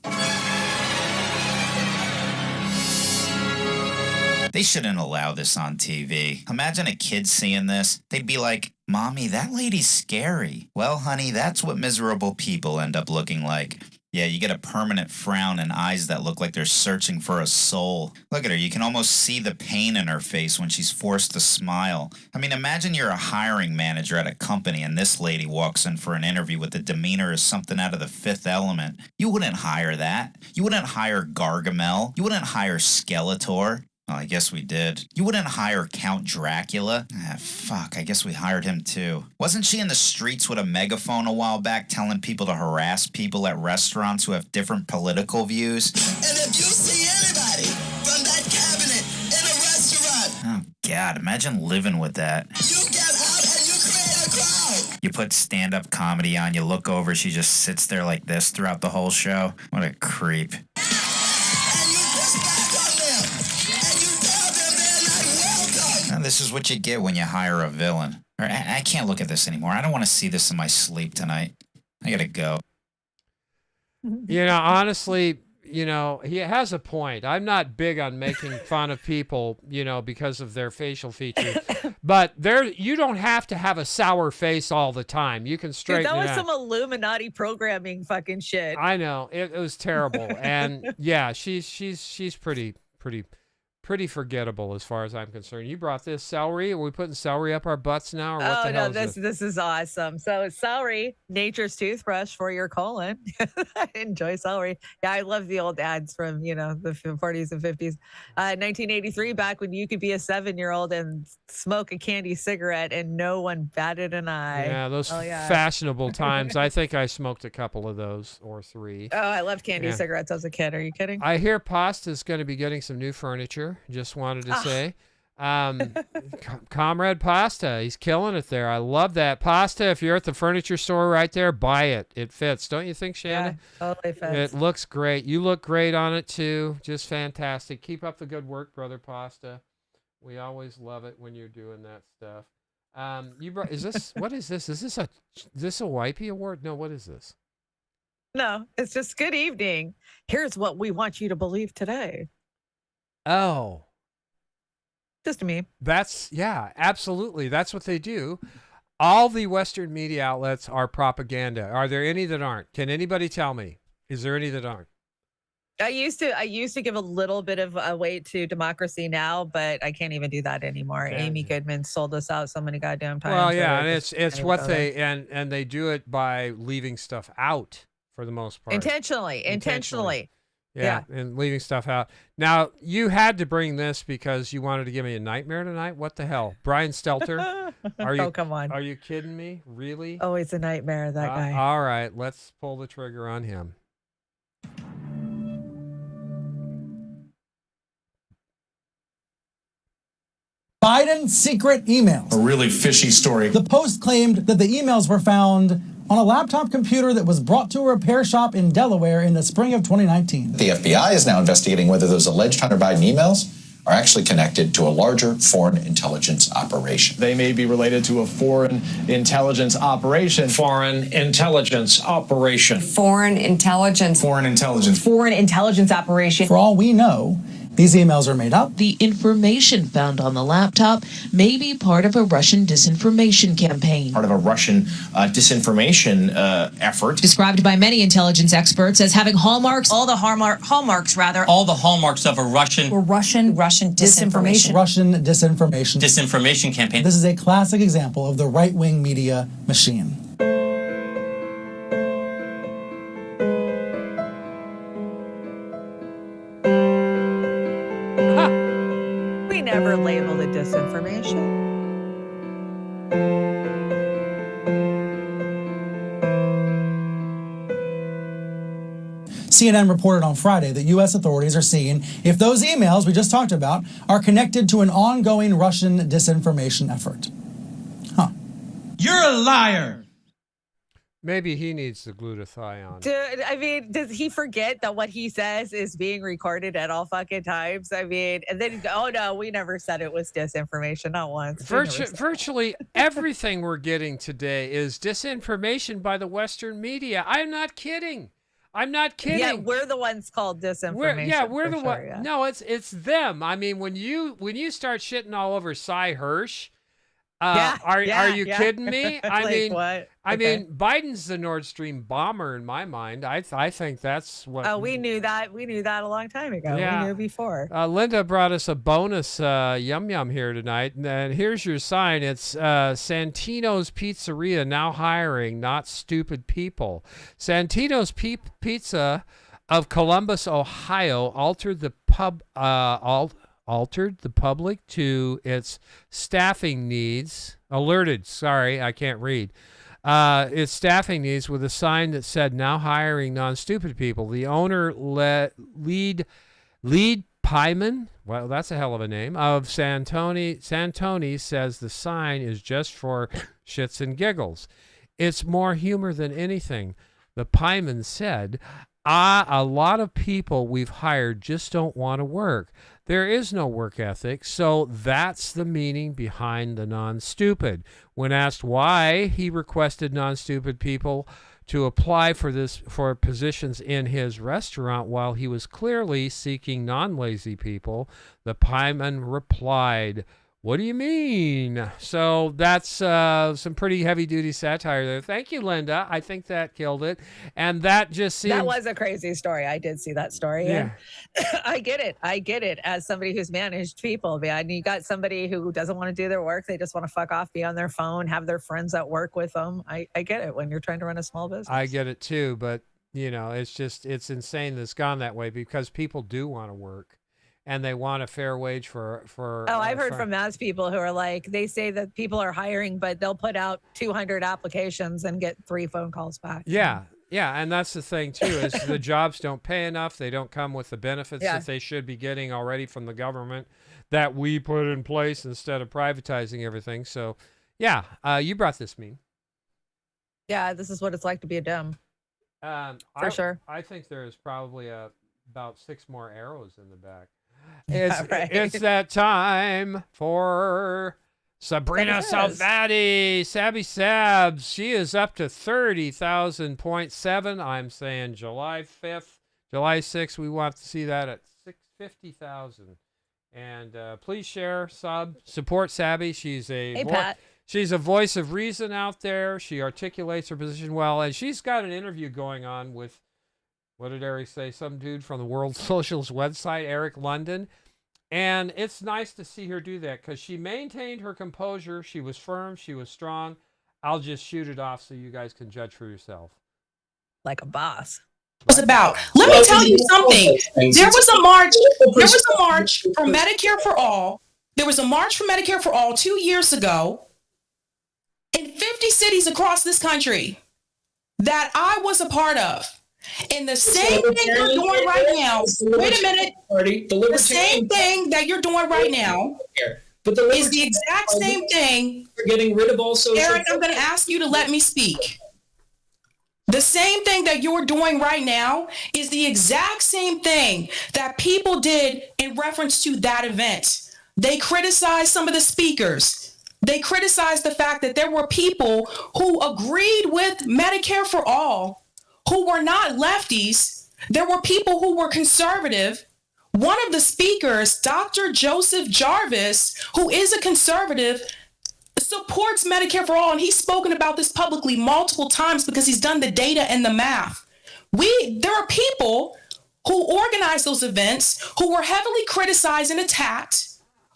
They shouldn't allow this on TV. Imagine a kid seeing this. They'd be like, Mommy, that lady's scary. Well, honey, that's what miserable people end up looking like. Yeah, you get a permanent frown and eyes that look like they're searching for a soul. Look at her. You can almost see the pain in her face when she's forced to smile. I mean, imagine you're a hiring manager at a company and this lady walks in for an interview with the demeanor as something out of The Fifth Element. You wouldn't hire that. You wouldn't hire Gargamel. You wouldn't hire Skeletor. Well, I guess we did. You wouldn't hire Count Dracula? Fuck, I guess we hired him too. Wasn't she in the streets with a megaphone a while back telling people to harass people at restaurants who have different political views? And if you see anybody from that cabinet in a restaurant, Oh, God, imagine living with that. you get out and you create a crowd. You put stand-up comedy on, you look over, she just sits there like this throughout the whole show. What a creep. This is what you get when you hire a villain. I can't look at this anymore. I don't want to see this in my sleep tonight. I gotta go. You know, honestly, you know, he has a point. I'm not big on making fun of people, you know, because of their facial features. But you don't have to have a sour face all the time. You can straighten Dude, that it was out. some Illuminati programming fucking shit. I know. It was terrible. And yeah, she's pretty forgettable as far as I'm concerned. You brought this celery. Are we putting celery up our butts now? Or what the hell is this is awesome. So celery, nature's toothbrush for your colon. I enjoy celery. Yeah, I love the old ads from, you know, the 40s and 50s. 1983, back when you could be a 7-year-old and smoke a candy cigarette and no one batted an eye. Yeah, those fashionable times. I think I smoked a couple of those or 3. Oh, I loved candy cigarettes as a kid. Are you kidding? I hear Pasta's going to be getting some new furniture. Just wanted to say. Comrade Pasta, he's killing it there. I love that. Pasta, if you're at the furniture store right there, buy it. It fits. Don't you think, Shannon? Yeah, totally fits. It looks great. You look great on it, too. Just fantastic. Keep up the good work, Brother Pasta. We always love it when you're doing that stuff. What is this? Is this a Wipey award? No, what is this? No, it's just good evening. Here's what we want you to believe today. Oh. Just me. Absolutely. That's what they do. All the Western media outlets are propaganda. Are there any that aren't? Can anybody tell me? Is there any that aren't? I used to give a little bit of a weight to Democracy Now, but I can't even do that anymore. Okay. Amy Goodman sold us out so many goddamn times. Well, yeah, and it's what they and they do it by leaving stuff out for the most part. Intentionally. Yeah, and leaving stuff out. Now, you had to bring this because you wanted to give me a nightmare tonight? What the hell? Brian Stelter? Oh, come on. Are you kidding me? Really? Oh, it's a nightmare, that guy. All right, let's pull the trigger on him. Biden's secret emails. A really fishy story. The Post claimed that the emails were found on a laptop computer that was brought to a repair shop in Delaware in the spring of 2019. The FBI is now investigating whether those alleged Hunter Biden emails are actually connected to a larger foreign intelligence operation. They may be related to a foreign intelligence operation. Foreign intelligence operation. Foreign intelligence. Foreign intelligence. Foreign intelligence operation. For all we know, These emails are made up. The information found on the laptop may be part of a Russian disinformation campaign. Part of a Russian disinformation effort. Described by many intelligence experts as having hallmarks, all the hallmarks of a Russian disinformation. Russian disinformation. Disinformation campaign. This is a classic example of the right-wing media machine. We never labeled it disinformation. CNN reported on Friday that U.S. authorities are seeing if those emails we just talked about are connected to an ongoing Russian disinformation effort. You're a liar. Maybe he needs the glutathione. Dude, I mean, does he forget that what he says is being recorded at all fucking times? I mean, and then, oh no, we never said it was disinformation, not once. Virtually everything we're getting today is disinformation by the Western media. I'm not kidding. Yeah, we're the ones called disinformation. We're the one. Yeah. No, it's them. I mean, when you start shitting all over Cy Hirsch, are you kidding me? I mean, what? I mean, Biden's the Nord Stream bomber in my mind. I think that's what. Oh, we knew that. We knew that a long time ago. Yeah. We knew before. Linda brought us a bonus yum yum here tonight, and here's your sign. It's Santino's Pizzeria now hiring not stupid people. Santino's Pizza of Columbus, Ohio, altered the public to its staffing needs. Alerted. Sorry, I can't read. Its staffing needs with a sign that said now hiring non-stupid people. The owner lead Pyman, well, that's a hell of a name, of Santoni says the sign is just for shits and giggles. It's more humor than anything. The Pyman said, a lot of people we've hired just don't want to work. There is no work ethic, so that's the meaning behind the non-stupid. When asked why he requested non-stupid people to apply for positions in his restaurant while he was clearly seeking non-lazy people, the Pyman replied, "What do you mean?" So that's some pretty heavy-duty satire there. Thank you, Linda. I think that killed it. And that just seems... That was a crazy story. I did see that story. Yeah. And I get it. As somebody who's managed people, man, you got somebody who doesn't want to do their work. They just want to fuck off, be on their phone, have their friends at work with them. I get it when you're trying to run a small business. I get it too, but it's insane that it's gone that way because people do want to work. And they want a fair wage for. I've heard from mass people who are like, they say that people are hiring, but they'll put out 200 applications and get 3 phone calls back. Yeah, and that's the thing too is the jobs don't pay enough. They don't come with the benefits that they should be getting already from the government that we put in place instead of privatizing everything. So, yeah, you brought this meme. Yeah, this is what it's like to be a Dem. For sure. I think there's probably about 6 more arrows in the back. It's that time for Sabrina Salvati, Sabby Sabs. She is up to 30,000.7. I'm saying July 5th, July 6th. We want to see that at 650,000. And please share, support Sabby. She's she's a voice of reason out there. She articulates her position well, and she's got an interview going on with. What did Eric say? Some dude from the World Socialist website, Eric London. And it's nice to see her do that because she maintained her composure. She was firm. She was strong. I'll just shoot it off so you guys can judge for yourself. Like a boss. Was about. Let me tell you something. There was a march for Medicare for All. There was a march for Medicare for All 2 years ago in 50 cities across this country that I was a part of. And the same thing you're doing right now, wait a minute, the same thing that you're doing right now is the exact same thing. We're getting rid of all social. Eric, I'm going to ask you to let me speak. The same thing that you're doing right now is the exact same thing that people did in reference to that event. They criticized some of the speakers. They criticized the fact that there were people who agreed with Medicare for All who were not lefties. There were people who were conservative, one of the speakers, Dr. Joseph Jarvis, who is a conservative, supports Medicare for all, and he's spoken about this publicly multiple times because he's done the data and the math. There are people who organized those events who were heavily criticized and attacked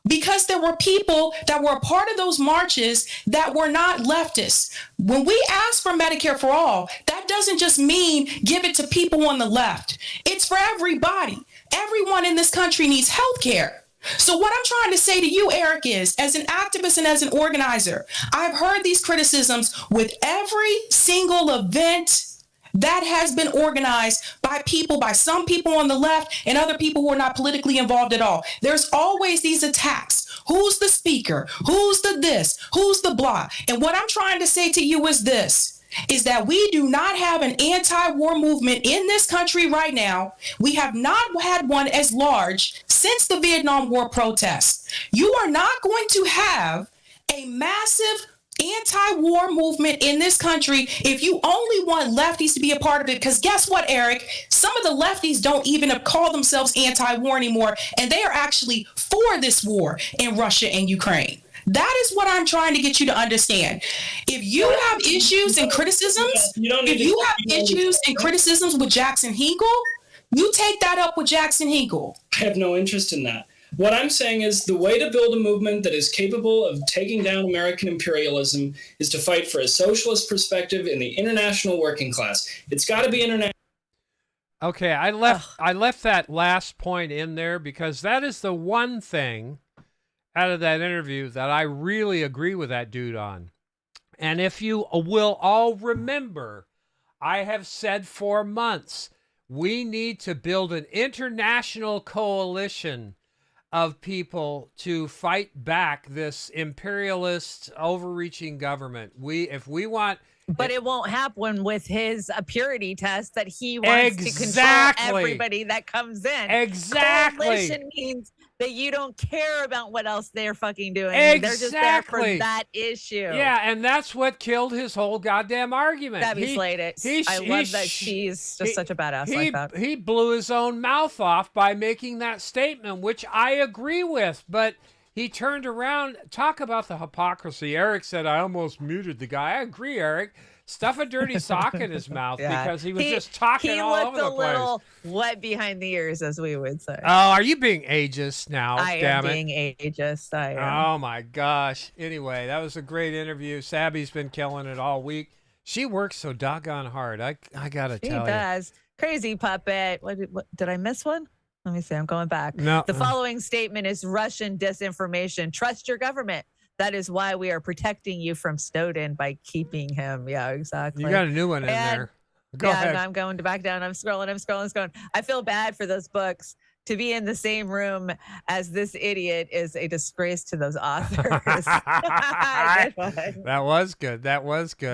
because there were people that were a part of those marches that were not leftists. When we ask for Medicare for all, that doesn't just mean give it to people on the left. It's for everybody. Everyone in this country needs health care. So what I'm trying to say to you, Eric, is as an activist and as an organizer, I've heard these criticisms with every single event that has been organized by some people on the left and other people who are not politically involved at all. There's always these attacks. Who's the speaker? Who's the this? Who's the blah? And what I'm trying to say to you is this, is that we do not have an anti-war movement in this country right now. We have not had one as large since the Vietnam War protests. You are not going to have a massive anti-war movement in this country if you only want lefties to be a part of it. Because guess what, Eric? Some of the lefties don't even call themselves anti-war anymore, and they are actually for this war in Russia and Ukraine. That is what I'm trying to get you to understand. If you have issues and criticisms, with Jackson Hinkle, you take that up with Jackson Hinkle. I have no interest in that. What I'm saying is the way to build a movement that is capable of taking down American imperialism is to fight for a socialist perspective in the international working class. It's got to be international. Okay, I left that last point in there because that is the one thing out of that interview that I really agree with that dude on. And if you will all remember, I have said for months, we need to build an international coalition of people to fight back this imperialist, overreaching government. But it won't happen with his purity test that he wants to control everybody that comes in. Exactly. Coalition means that you don't care about what else they're fucking doing. Exactly. They're just there for that issue. Yeah, and that's what killed his whole goddamn argument. Gabby slayed it. I love that she's just such a badass like that. He blew his own mouth off by making that statement, which I agree with, but he turned around. Talk about the hypocrisy. Eric said, I almost muted the guy. I agree, Eric. Stuff a dirty sock in his mouth because he was just talking all over the place. He looked a little wet behind the ears, as we would say. Oh, are you being ageist now? I am being ageist. I am. Oh, my gosh. Anyway, that was a great interview. Sabby's been killing it all week. She works so doggone hard. I got to tell you. She does. Crazy puppet. What, did I miss one? Let me see. I'm going back. No. The following statement is Russian disinformation. Trust your government. That is why we are protecting you from Snowden by keeping him. Yeah, exactly. You got a new one in there. Go ahead. I'm going back down. I'm scrolling. I feel bad for those books. To be in the same room as this idiot is a disgrace to those authors. That was good. Yeah,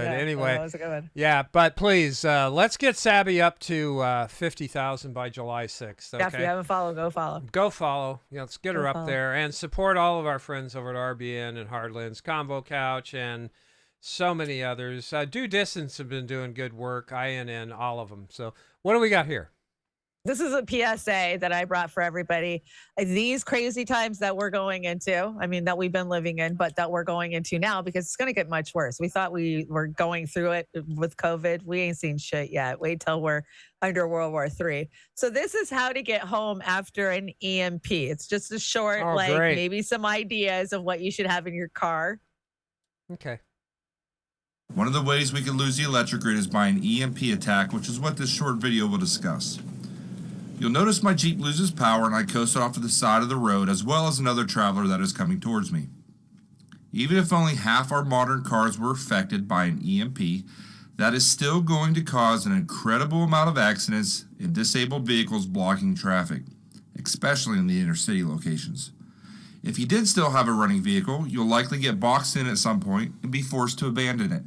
anyway, that was a good one. Yeah, but please, let's get Sabby up to 50,000 by July 6th. Okay? Yeah, if you haven't followed, go follow. Go follow. Yeah, let's get her up there and support all of our friends over at RBN and Hardlands, Combo Couch, and so many others. Due Distance have been doing good work. INN, all of them. So what do we got here? This is a PSA that I brought for everybody. These crazy times that we're going into, that we've been living in, but that we're going into now because it's going to get much worse. We thought we were going through it with COVID. We ain't seen shit yet. Wait till we're under World War III. So this is how to get home after an EMP. It's just a short, great. Maybe some ideas of what you should have in your car. Okay. One of the ways we can lose the electric grid is by an EMP attack, which is what this short video will discuss. You'll notice my Jeep loses power and I coast off to the side of the road as well as another traveler that is coming towards me. Even if only half our modern cars were affected by an EMP, that is still going to cause an incredible amount of accidents and disabled vehicles blocking traffic, especially in the inner city locations. If you did still have a running vehicle, you'll likely get boxed in at some point and be forced to abandon it.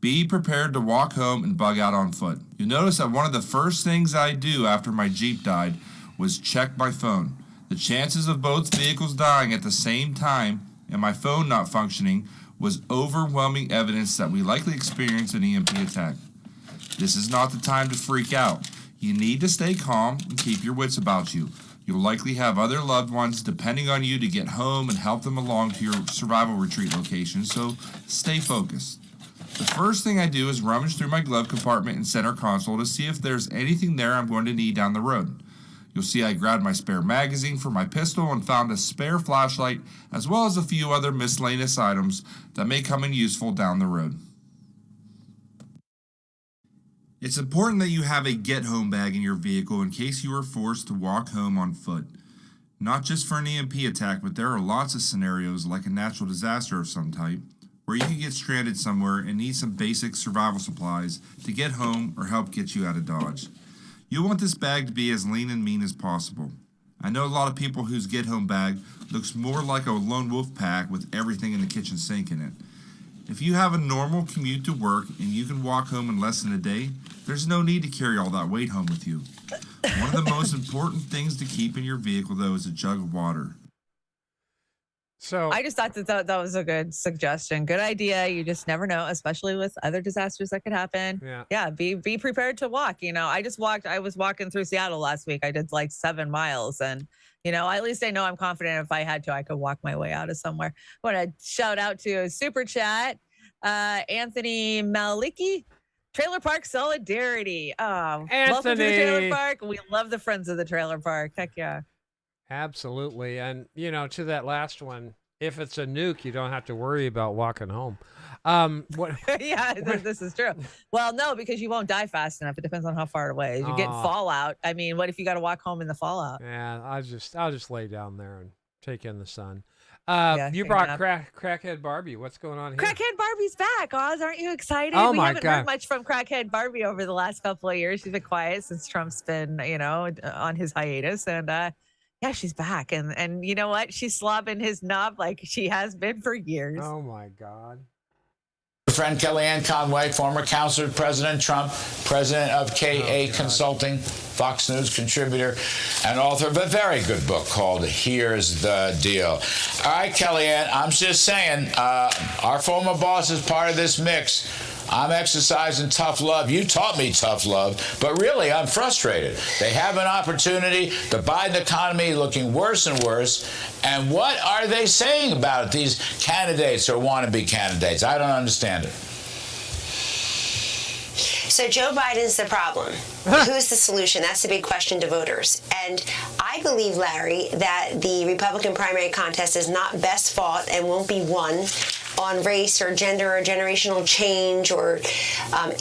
Be prepared to walk home and bug out on foot. You'll notice that one of the first things I do after my Jeep died was check my phone. The chances of both vehicles dying at the same time and my phone not functioning was overwhelming evidence that we likely experienced an EMP attack. This is not the time to freak out. You need to stay calm and keep your wits about you. You'll likely have other loved ones depending on you to get home and help them along to your survival retreat location, so stay focused. The first thing I do is rummage through my glove compartment and center console to see if there's anything there I'm going to need down the road. You'll see I grabbed my spare magazine for my pistol and found a spare flashlight, as well as a few other miscellaneous items that may come in useful down the road. It's important that you have a get-home bag in your vehicle in case you are forced to walk home on foot. Not just for an EMP attack, but there are lots of scenarios like a natural disaster of some type, where you can get stranded somewhere and need some basic survival supplies to get home or help get you out of Dodge. You'll want this bag to be as lean and mean as possible. I know a lot of people whose get-home bag looks more like a lone wolf pack with everything in the kitchen sink in it. If you have a normal commute to work and you can walk home in less than a day, there's no need to carry all that weight home with you. One of the most important things to keep in your vehicle, though, is a jug of water. So I just thought that was a good suggestion. Good idea. You just never know, especially with other disasters that could happen. Yeah. Be prepared to walk. I was walking through Seattle last week. I did like 7 miles, and at least I know I'm confident if I had to, I could walk my way out of somewhere. I want to shout out to Super Chat, Anthony Maliki. Trailer Park Solidarity. Welcome to the Trailer Park. We love the friends of the Trailer Park. Heck yeah. Absolutely. And, to that last one, if it's a nuke, you don't have to worry about walking home. This is true. Well, no, because you won't die fast enough. It depends on how far away. You get fallout. I mean, what if you got to walk home in the fallout? Yeah, I'll just lay down there and take in the sun. You brought Crackhead Barbie. What's going on here? Crackhead Barbie's back, Oz. Aren't you excited? Oh, we my haven't God. heard much from Crackhead Barbie over the last couple of years. She's been quiet since Trump's been, on his hiatus. And she's back. And you know what? She's slobbing his knob like she has been for years. Oh, my God. Friend Kellyanne Conway, former counselor to President Trump, president of KA Consulting, Fox News contributor, and author of a very good book called Here's the Deal. All right, Kellyanne, I'm just saying, our former boss is part of this mix. I'm exercising tough love. You taught me tough love, but really, I'm frustrated. They have an opportunity. The Biden economy looking worse and worse. And what are they saying about it, these candidates or wannabe candidates? I don't understand it. So Joe Biden's the problem. Who's the solution? That's the big question to voters. And I believe, Larry, that the Republican primary contest is not best fought and won't be won on race or gender or generational change or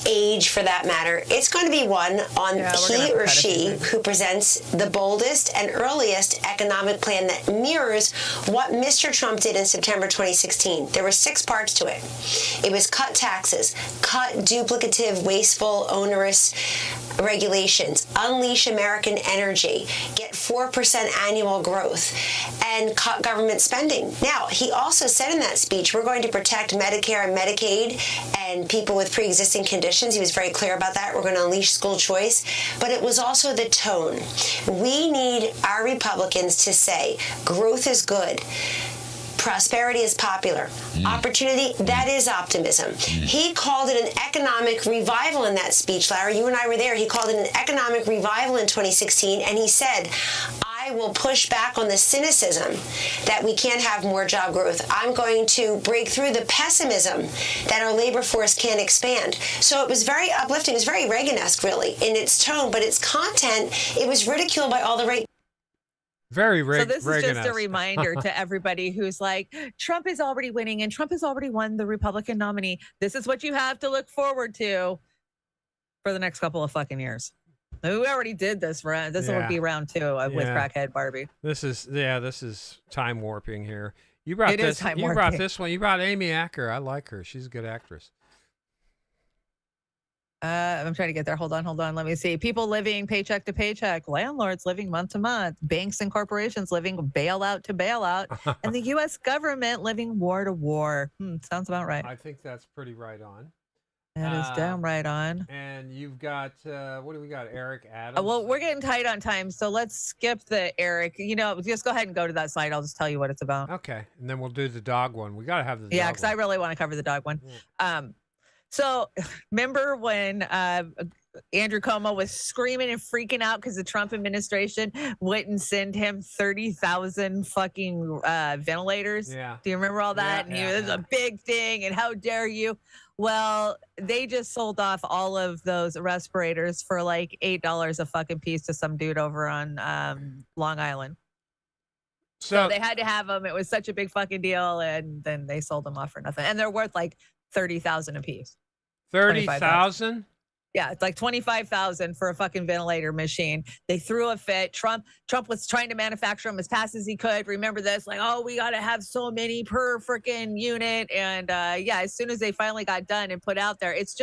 age, for that matter. It's going to be won on he or she who presents the boldest and earliest economic plan that mirrors what Mr. Trump did in September 2016. There were 6 parts to it. It was cut taxes, cut duplicative, wasteful, onerous regulations, unleash American energy, get 4% annual growth, and cut government spending. Now, he also said in that speech, we're going to protect Medicare and Medicaid and people with pre-existing conditions. He was very clear about that. We're going to unleash school choice. But it was also the tone. We need our Republicans to say, growth is good. Prosperity is popular. Opportunity, that is optimism. He called it an economic revival in that speech, Larry. You and I were there. He called it an economic revival in 2016, and he said, I will push back on the cynicism that we can't have more job growth. I'm going to break through the pessimism that our labor force can't expand. So it was very uplifting. It was very Reagan-esque, really, in its tone, but its content, it was ridiculed by all the right. Very So this is just a Reagan-esque. reminder to everybody who's like, Trump is already winning and Trump has already won the Republican nominee. This is what you have to look forward to for the next couple of fucking years. We already did this round. This would be round 2 with Crackhead Barbie. This is time warping here. You brought It is time You brought warping. this one. You brought Amy Acker. I like her. She's a good actress. I'm trying to get there. Hold on. Let me see. People living paycheck to paycheck, landlords living month to month, banks and corporations living bailout to bailout, and the U.S. government living war to war. Sounds about right. I think that's pretty right on. That is damn right on. And you've got, what do we got? Eric Adams. Well, we're getting tight on time, so let's skip the Eric. Just go ahead and go to that slide. I'll just tell you what it's about. Okay. And then we'll do the dog one. We got to have the dog because I really want to cover the dog one. So remember when Andrew Cuomo was screaming and freaking out because the Trump administration wouldn't send him 30,000 fucking ventilators. Yeah. Do you remember all that? And it was a big thing. And how dare you? Well, they just sold off all of those respirators for like $8 a fucking piece to some dude over on Long Island. So they had to have them. It was such a big fucking deal. And then they sold them off for nothing. And they're worth like 30,000 a piece. 30,000? Yeah, it's like 25,000 for a fucking ventilator machine. They threw a fit. Trump was trying to manufacture them as fast as he could. Remember this? Like, oh, we got to have so many per freaking unit. And as soon as they finally got done and put out there, it's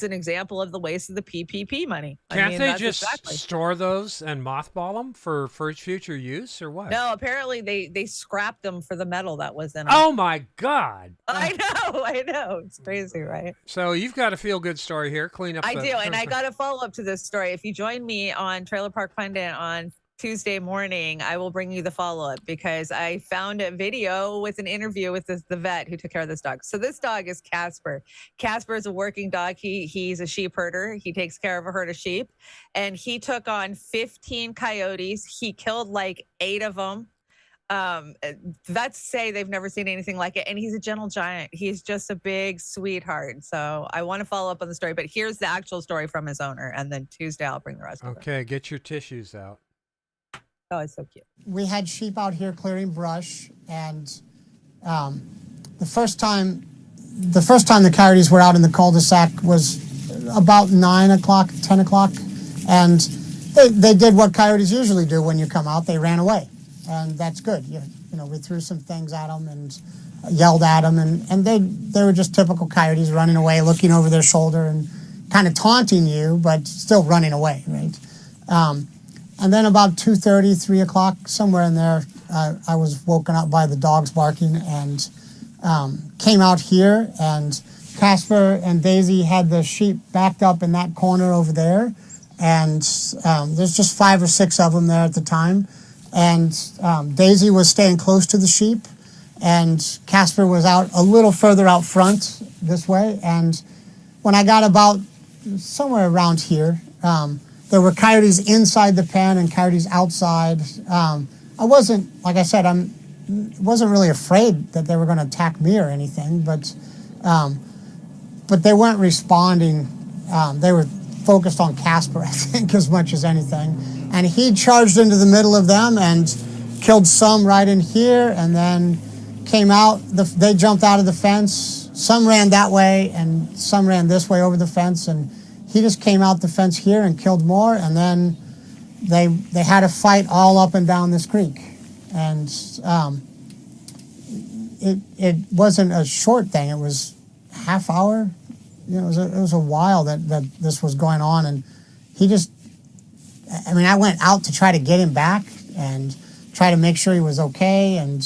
an example of the waste of the PPP money. Can't they just store those and mothball them for future use or what? No, apparently they scrapped them for the metal that was in them. Oh my God. I know. It's crazy, right? So you've got a feel-good story here. Clean up. I do, and I got a follow-up to this story. If you join me on Trailer Park Pundit on Tuesday morning, I will bring you the follow-up because I found a video with an interview with the vet who took care of this dog. So this dog is Casper. Casper is a working dog. He's a sheep herder. He takes care of a herd of sheep, and he took on 15 coyotes. He killed like 8 of them. Vets say they've never seen anything like it, and he's a gentle giant. He's just a big sweetheart. So I want to follow up on the story, but here's the actual story from his owner, and then Tuesday I'll bring the rest of it. Okay, get your tissues out. Oh, it's so cute. We had sheep out here clearing brush, and the first time the coyotes were out in the cul-de-sac was about 9 o'clock, 10 o'clock, and they did what coyotes usually do when you come out. They ran away, and that's good. You know, we threw some things at them and yelled at them, and they were just typical coyotes running away, looking over their shoulder and kind of taunting you, but still running away, right? And then about 2:30, 3 o'clock, somewhere in there, I was woken up by the dogs barking and came out here, and Casper and Daisy had the sheep backed up in that corner over there, and there's just 5 or 6 of them there at the time, and Daisy was staying close to the sheep, and Casper was out a little further out front this way, and when I got about somewhere around here, there were coyotes inside the pen and coyotes outside. I wasn't, like I said, wasn't really afraid that they were going to attack me or anything, but they weren't responding. They were focused on Casper, I think, as much as anything. And he charged into the middle of them and killed some right in here, and then came out. They jumped out of the fence. Some ran that way, and some ran this way over the fence, and he just came out the fence here and killed more, and then they had a fight all up and down this creek. And it wasn't a short thing. It was half hour. You know, it was a while that this was going on, and he just, I mean, I went out to try to get him back and try to make sure he was okay, and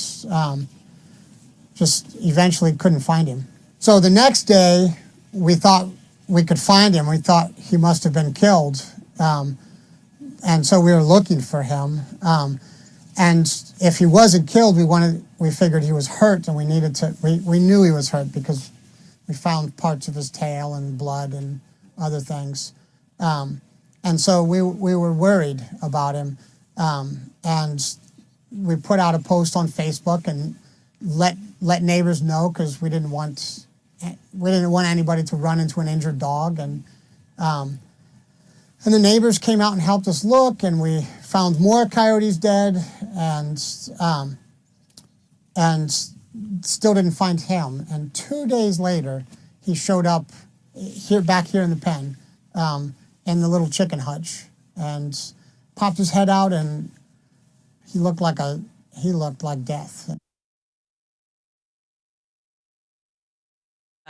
just eventually couldn't find him. So the next day, we thought we could find him. We thought he must have been killed. And so we were looking for him. And if he wasn't killed, we figured he was hurt, and we knew he was hurt because we found parts of his tail and blood and other things. And so we were worried about him. And we put out a post on Facebook and let neighbors know, because we didn't want anybody to run into an injured dog, and the neighbors came out and helped us look, and we found more coyotes dead, and still didn't find him. And 2 days later, he showed up back here in the pen, in the little chicken hutch, and popped his head out, and he looked like death.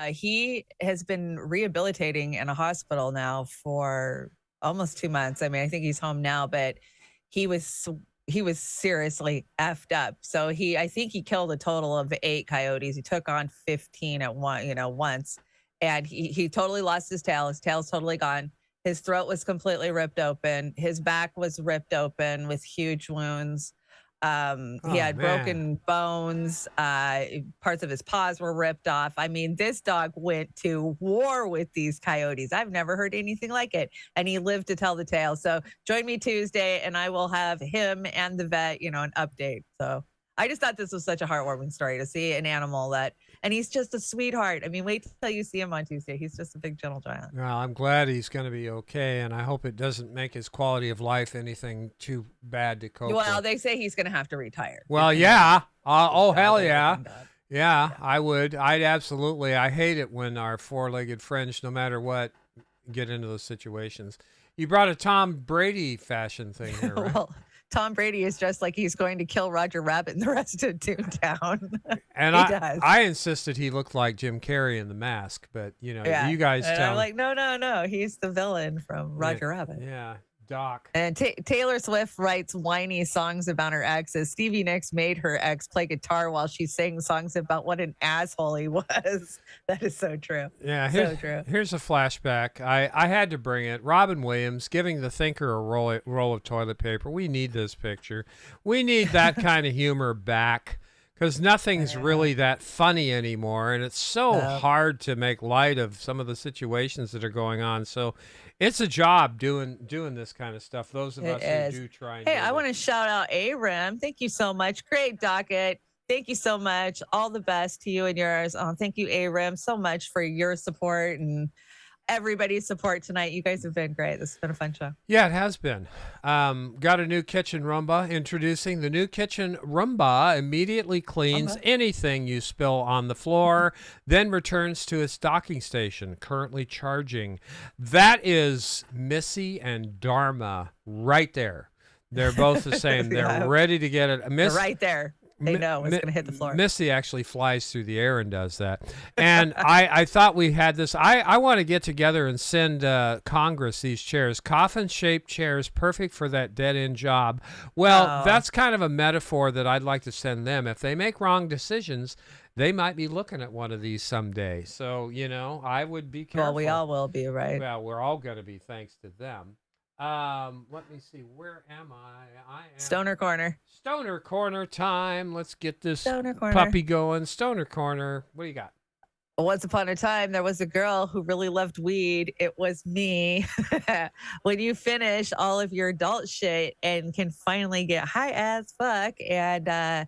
He has been rehabilitating in a hospital now for almost 2 months. I mean, I think he's home now, but he was seriously effed up. So I think he killed a total of 8 coyotes. He took on 15 at once, and he totally lost his tail. His tail's totally gone. His throat was completely ripped open. His back was ripped open with huge wounds. He had broken bones. Parts of his paws were ripped off. I mean, this dog went to war with these coyotes. I've never heard anything like it. And he lived to tell the tale. So join me Tuesday and I will have him and the vet, an update. So I just thought this was such a heartwarming story to see an animal and he's just a sweetheart. I mean, wait till you see him on Tuesday. He's just a big gentle giant. Well, I'm glad he's going to be okay, and I hope it doesn't make his quality of life anything too bad to cope Well, with. they say he's going to have to retire. Well, yeah. Oh, hell yeah. Yeah, I would. I'd absolutely. I hate it when our four-legged friends, no matter what, get into those situations. You brought a Tom Brady fashion thing here, right? Well, Tom Brady is dressed like he's going to kill Roger Rabbit and the rest of Toontown. And he does. I insisted he looked like Jim Carrey in The Mask, but you guys and tell I'm like, no, he's the villain from Roger Rabbit. Yeah, Doc. And Taylor Swift writes whiny songs about her exes. Stevie Nicks made her ex play guitar while she sang songs about what an asshole he was. That is so true. Yeah, so true. Here's a flashback. I had to bring it. Robin Williams giving the thinker a roll of toilet paper. We need this picture. We need that kind of humor back because nothing's really that funny anymore, and it's so hard to make light of some of the situations that are going on. So it's a job doing this kind of stuff. Those of us who do try and Hey, I want to shout out Aram. Thank you so much. Great docket. Thank you so much. All the best to you and yours. Thank you, Aram, so much for your support and everybody's support tonight. You guys have been great. This has been a fun show. Yeah, it has been. Got a new kitchen Roomba. Introducing the new kitchen Roomba. Immediately cleans anything you spill on the floor, then returns to its docking station, currently charging. That is Missy and Dharma right there. They're both the same. They're ready to get it. They're right there. They know it's going to hit the floor. Missy actually flies through the air and does that. And I thought we had this. I want to get together and send Congress these chairs. Coffin-shaped chairs, perfect for that dead-end job. Well, that's kind of a metaphor that I'd like to send them. If they make wrong decisions, they might be looking at one of these someday. So, I would be careful. Well, we all will be, right? Well, we're all going to be thanks to them. Let me see. Where am I? I am Stoner Corner. Stoner Corner time. Let's get this puppy going. Stoner Corner. What do you got? Once upon a time, there was a girl who really loved weed. It was me. When you finish all of your adult shit and can finally get high as fuck and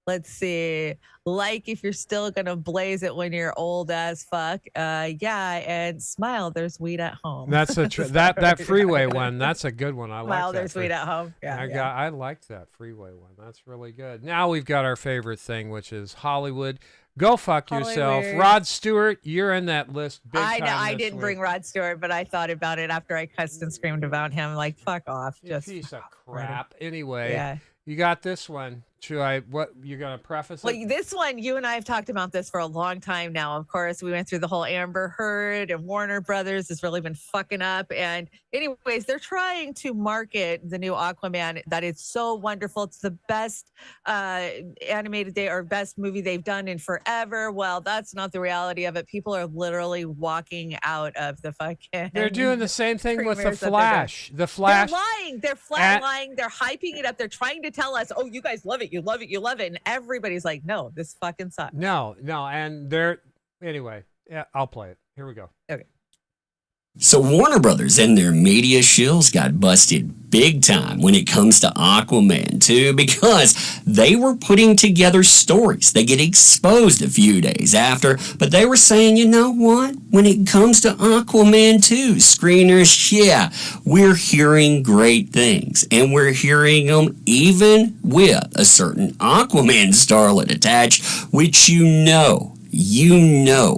let's see, like if you're still gonna blaze it when you're old as fuck, and smile, there's weed at home. That's a that freeway one. That's a good one. I like that. Smile, there's weed at home. I liked that freeway one. That's really good. Now we've got our favorite thing, which is Hollywood. Go fuck yourself, Rod Stewart. You're in that list. Big I know. time I this didn't week. bring Rod Stewart, but I thought about it after I cussed and screamed about him. Like, fuck off. Just piece of crap. Anyway, Yeah. you got this one. What you're gonna preface it? Well, this one, you and I have talked about this for a long time now. Of course, we went through the whole Amber Heard and Warner Brothers has really been fucking up. And anyways, they're trying to market the new Aquaman that it's so wonderful. It's the best animated day or best movie they've done in forever. Well, that's not the reality of it. People are literally walking out of the fucking. They're doing the same thing with the premieres that they're Flash. The Flash. They're lying. They're flat lying. They're hyping it up. They're trying to tell us, oh, you guys love it. You love it. You love it. And everybody's like, no, this fucking sucks. No. And they're anyway. Yeah, I'll play it. Here we go. Okay. So Warner Brothers and their media shills got busted big time when it comes to Aquaman 2 because they were putting together stories. They get exposed a few days after, but they were saying, you know what? When it comes to Aquaman 2, screeners, yeah, we're hearing great things. And we're hearing them even with a certain Aquaman starlet attached, which you know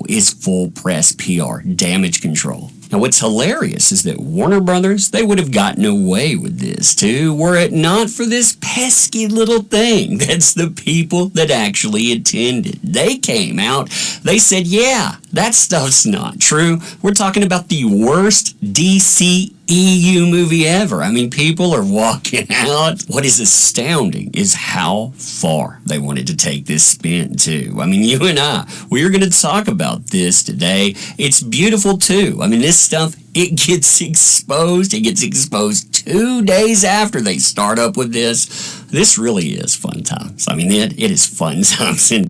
is full press PR, damage control. Now, what's hilarious is that Warner Brothers, they would have gotten away with this too, were it not for this pesky little thing. That's the people that actually attended. They came out, they said, yeah, that stuff's not true. We're talking about the worst DCEU movie ever. I mean, people are walking out. What is astounding is how far they wanted to take this spin too. I mean, you and I, we're going to talk about this today. It's beautiful too. I mean, this stuff it gets exposed. It gets exposed 2 days after they start up with this. This really is fun times. I mean, it is fun times. And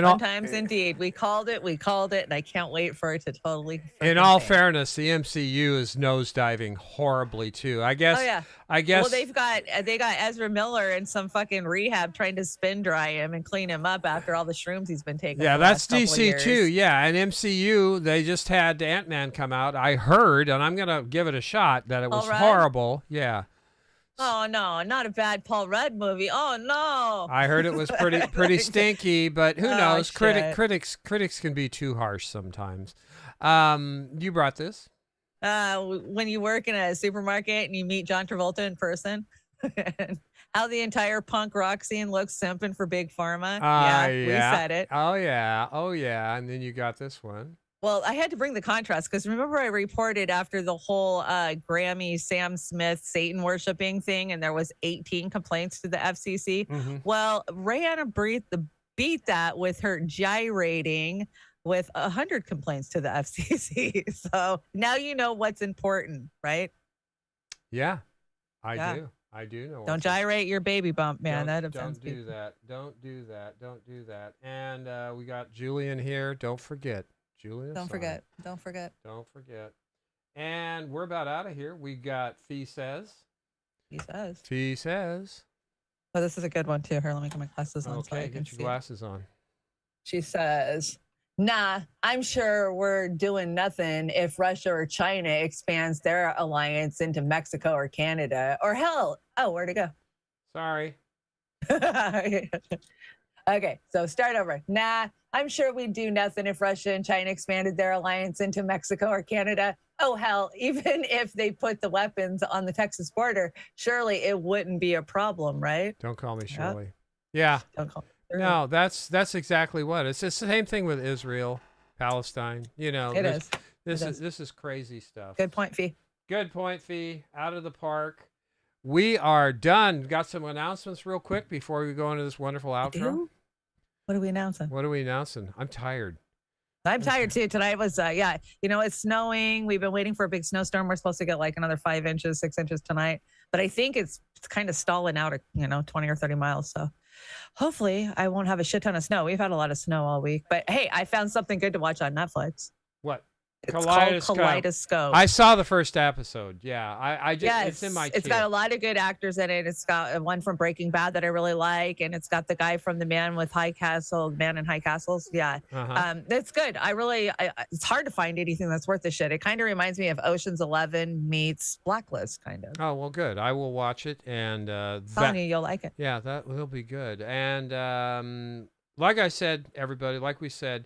Fun times indeed. We called it, and I can't wait for it to totally. In all fairness, the MCU is nosediving horribly too. I guess. Oh yeah. I guess. Well, they got Ezra Miller in some fucking rehab trying to spin dry him and clean him up after all the shrooms he's been taking. Yeah, for the that's last couple of DC years. too. Yeah, and MCU, they just had Ant-Man come out. I heard, and I'm gonna give it a shot, that it was Paul Rudd? horrible. Yeah. Oh no, not a bad Paul Rudd movie. Oh no. I heard it was pretty stinky, but who knows? shit. Critics can be too harsh sometimes. You brought this. When you work in a supermarket and you meet John Travolta in person, and how the entire punk rock scene looks simping for Big Pharma. We said it. Oh yeah, and then you got this one. Well, I had to bring the contrast because remember I reported after the whole Grammy Sam Smith Satan worshiping thing, and there was 18 complaints to the FCC. Mm-hmm. Well, Rihanna beat that with her gyrating with 100 complaints to the FCC. So now you know what's important, right? Yeah, I do. I do know. Don't gyrate your baby bump, man. Don't offends do people. that. Don't do that. Don't do that. And we got Julian here. Don't forget. Julian. Don't forget. Don't forget. Don't forget. And we're about out of here. We got Fee Says. He says. Fee Says. Oh, this is a good one too. Here, let me get my glasses on. So I Okay, can get your see. glasses on. She says, nah, I'm sure we're doing nothing if Russia or China expands their alliance into Mexico or Canada. Or hell, where'd it go? Sorry. Okay, so start over. Nah, I'm sure we'd do nothing if Russia and China expanded their alliance into Mexico or Canada. Oh, hell, even if they put the weapons on the Texas border, surely it wouldn't be a problem, right? Don't call me Shirley. Yeah. Don't call me. No, that's exactly what. It's the same thing with Israel, Palestine. You know, It is. This is crazy stuff. Good point, Fee. Good point, Fee. Out of the park. We are done. Got some announcements real quick before we go into this wonderful outro. What are we announcing? What are we announcing? I'm tired. I'm tired too. Tonight was, it's snowing. We've been waiting for a big snowstorm. We're supposed to get like another 5 inches, 6 inches tonight. But I think it's kind of stalling out, 20 or 30 miles. So hopefully I won't have a shit ton of snow. We've had a lot of snow all week. But hey, I found something good to watch on Netflix. What? It's called Kaleidoscope. I saw the first episode. Yeah, I just it's in my. It's got a lot of good actors in it. It's got one from Breaking Bad that I really like, and it's got the guy from The Man in High Castles. Yeah, it's good. It's hard to find anything that's worth the shit. It kind of reminds me of Ocean's 11 meets Blacklist, kind of. Oh well, good. I will watch it, and telling you, you'll like it. Yeah, that will be good. And like I said, everybody, like we said.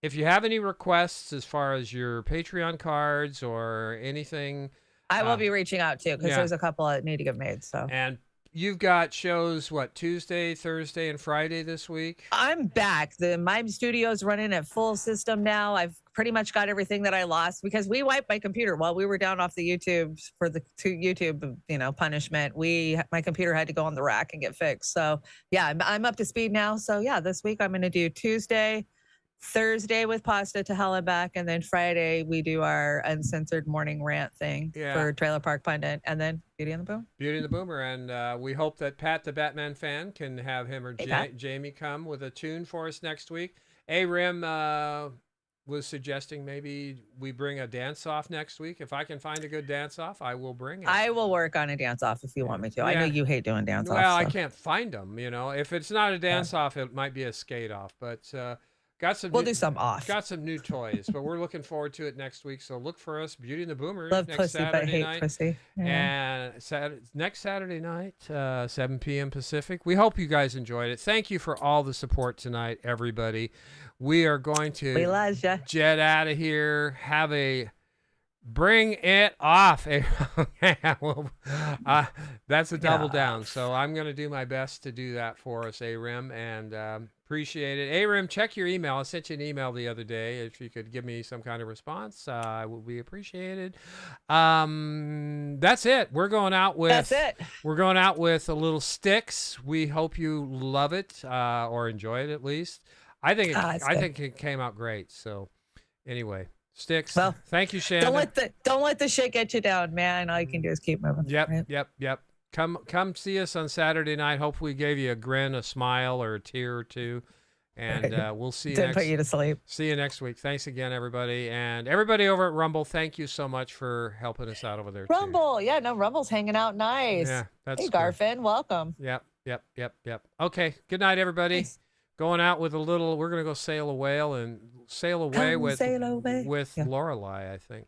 If you have any requests as far as your Patreon cards or anything, I will be reaching out too because there's a couple that need to get made. So and you've got shows Tuesday, Thursday, and Friday this week. I'm back. The Mime Studio's running at full system now. I've pretty much got everything that I lost because we wiped my computer while we were down off the YouTube for the YouTube punishment. My computer had to go on the rack and get fixed. So yeah, I'm up to speed now. So yeah, this week I'm going to do Tuesday. Thursday with Pasta to Hell and Back, and then Friday we do our uncensored morning rant thing for Trailer Park Pundit, and then Beauty and the Boom. Beauty and the Boomer, and we hope that Pat the Batman fan can have him or Jamie come with a tune for us next week. A-Rim was suggesting maybe we bring a dance-off next week. If I can find a good dance-off, I will bring it. I will work on a dance-off if you want me to. I know you hate doing dance-offs. Well, I can't find them, If it's not a dance-off, it might be a skate-off, but... We'll do some off. Got some new toys, but we're looking forward to it next week. So look for us, Beauty and the Boomer, Love next pussy, Saturday but hate night. Pussy. Yeah. And next Saturday night, 7 p.m. Pacific. We hope you guys enjoyed it. Thank you for all the support tonight, everybody. We are going to jet out of here. Bring it off. That's a double down. So I'm going to do my best to do that for us, A-Rim, and appreciate it. A-Rim, check your email. I sent you an email the other day. If you could give me some kind of response, I would be appreciated. That's it. We're going out with We're going out with a little Styx. We hope you love it or enjoy it at least. I think it came out great. So anyway. Sticks. Well, thank you, Shanda. Don't let the shit get you down, man. All you can do is keep moving. Yep. Come see us on Saturday night. Hopefully, we gave you a grin, a smile, or a tear or two. And we'll see you Didn't put you to sleep. See you next week. Thanks again, everybody. And everybody over at Rumble, thank you so much for helping us out over there. Rumble. Too. Yeah, no, Rumble's hanging out nice. Yeah, that's Hey, Garfin, welcome. Yep. Okay, good night, everybody. Nice. Going out with we're going to go sail a whale and sail away with Lorelei, I think.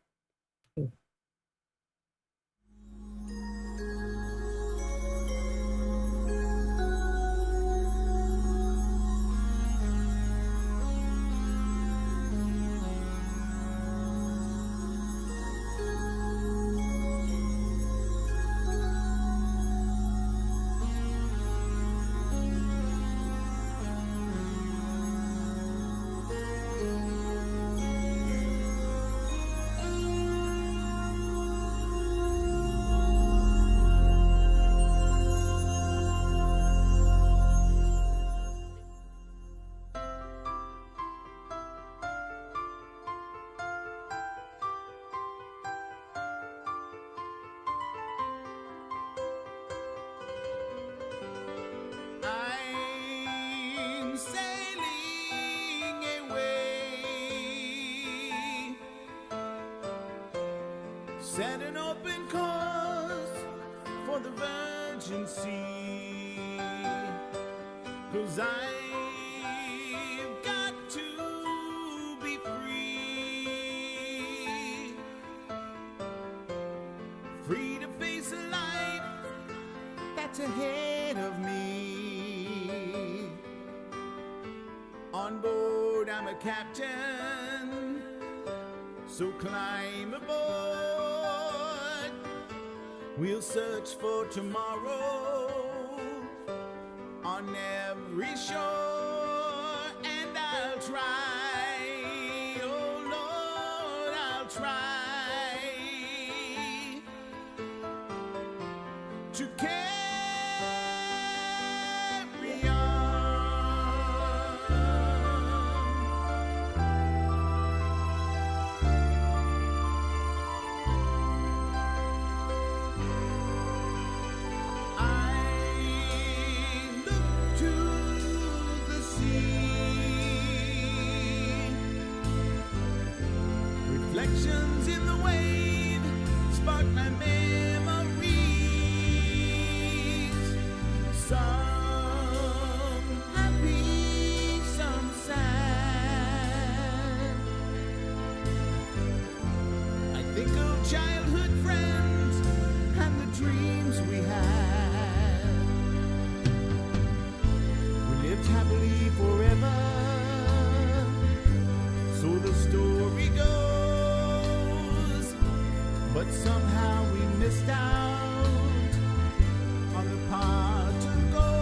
I'm sailing away, set an open course for the virgin sea, 'cause I've got to be free, free to face a life that's ahead of me. On board, I'm a captain, so climb aboard. We'll search for tomorrow on every shore, and I'll try, oh Lord, I'll try to carry reflections in the wave spark my memories. Some happy, some sad. I think of childhood friends and the dreams we had. We lived happily forever, so the story goes. But somehow we missed out on the part to go.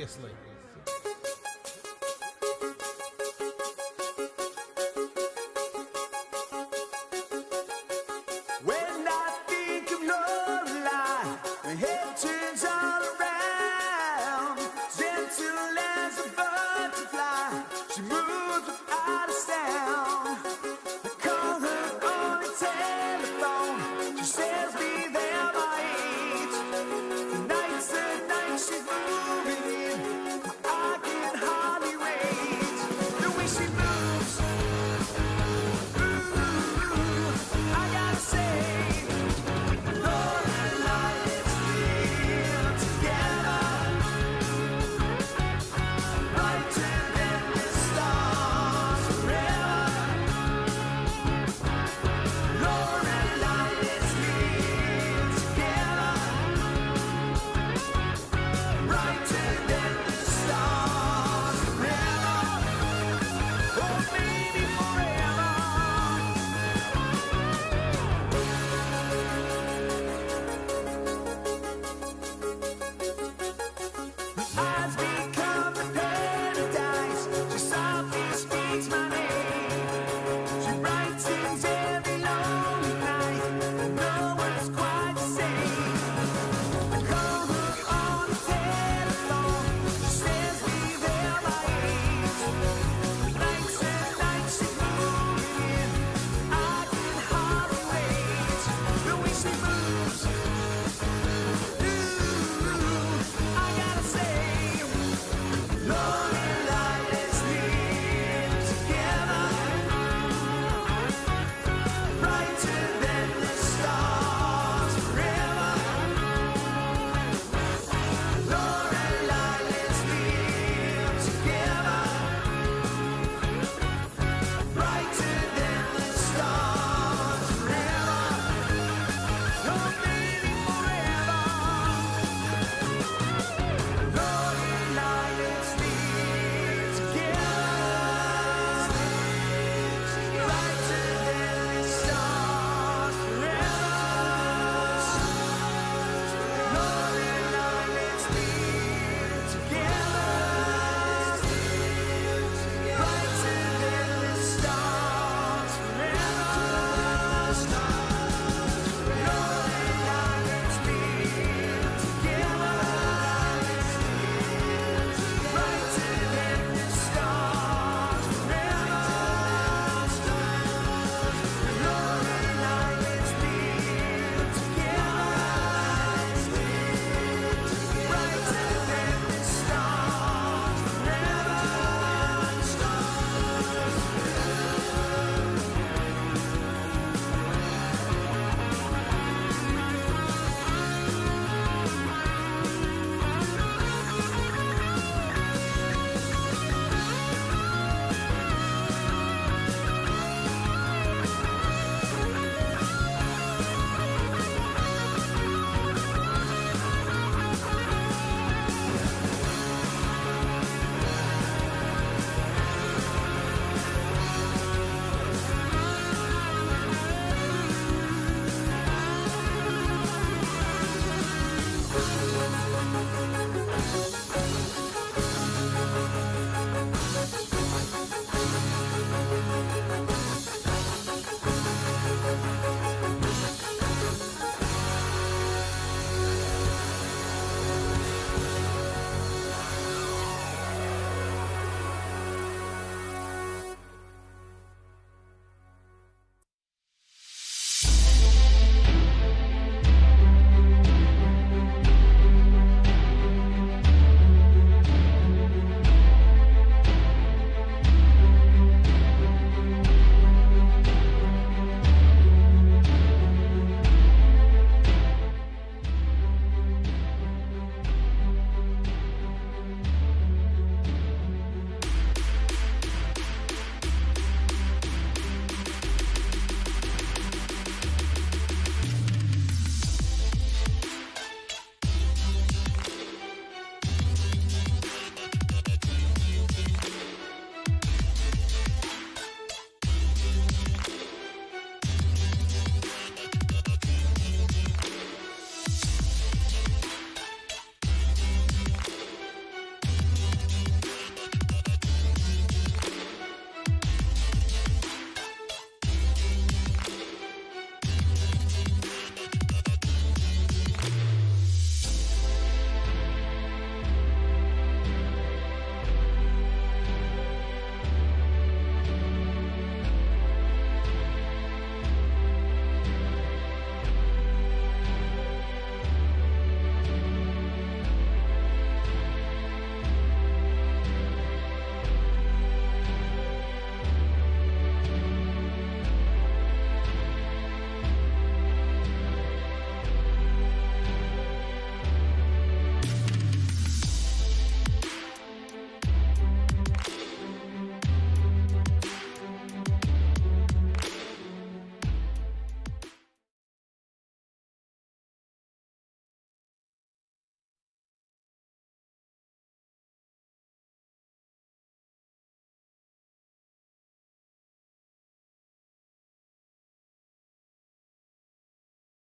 seriously.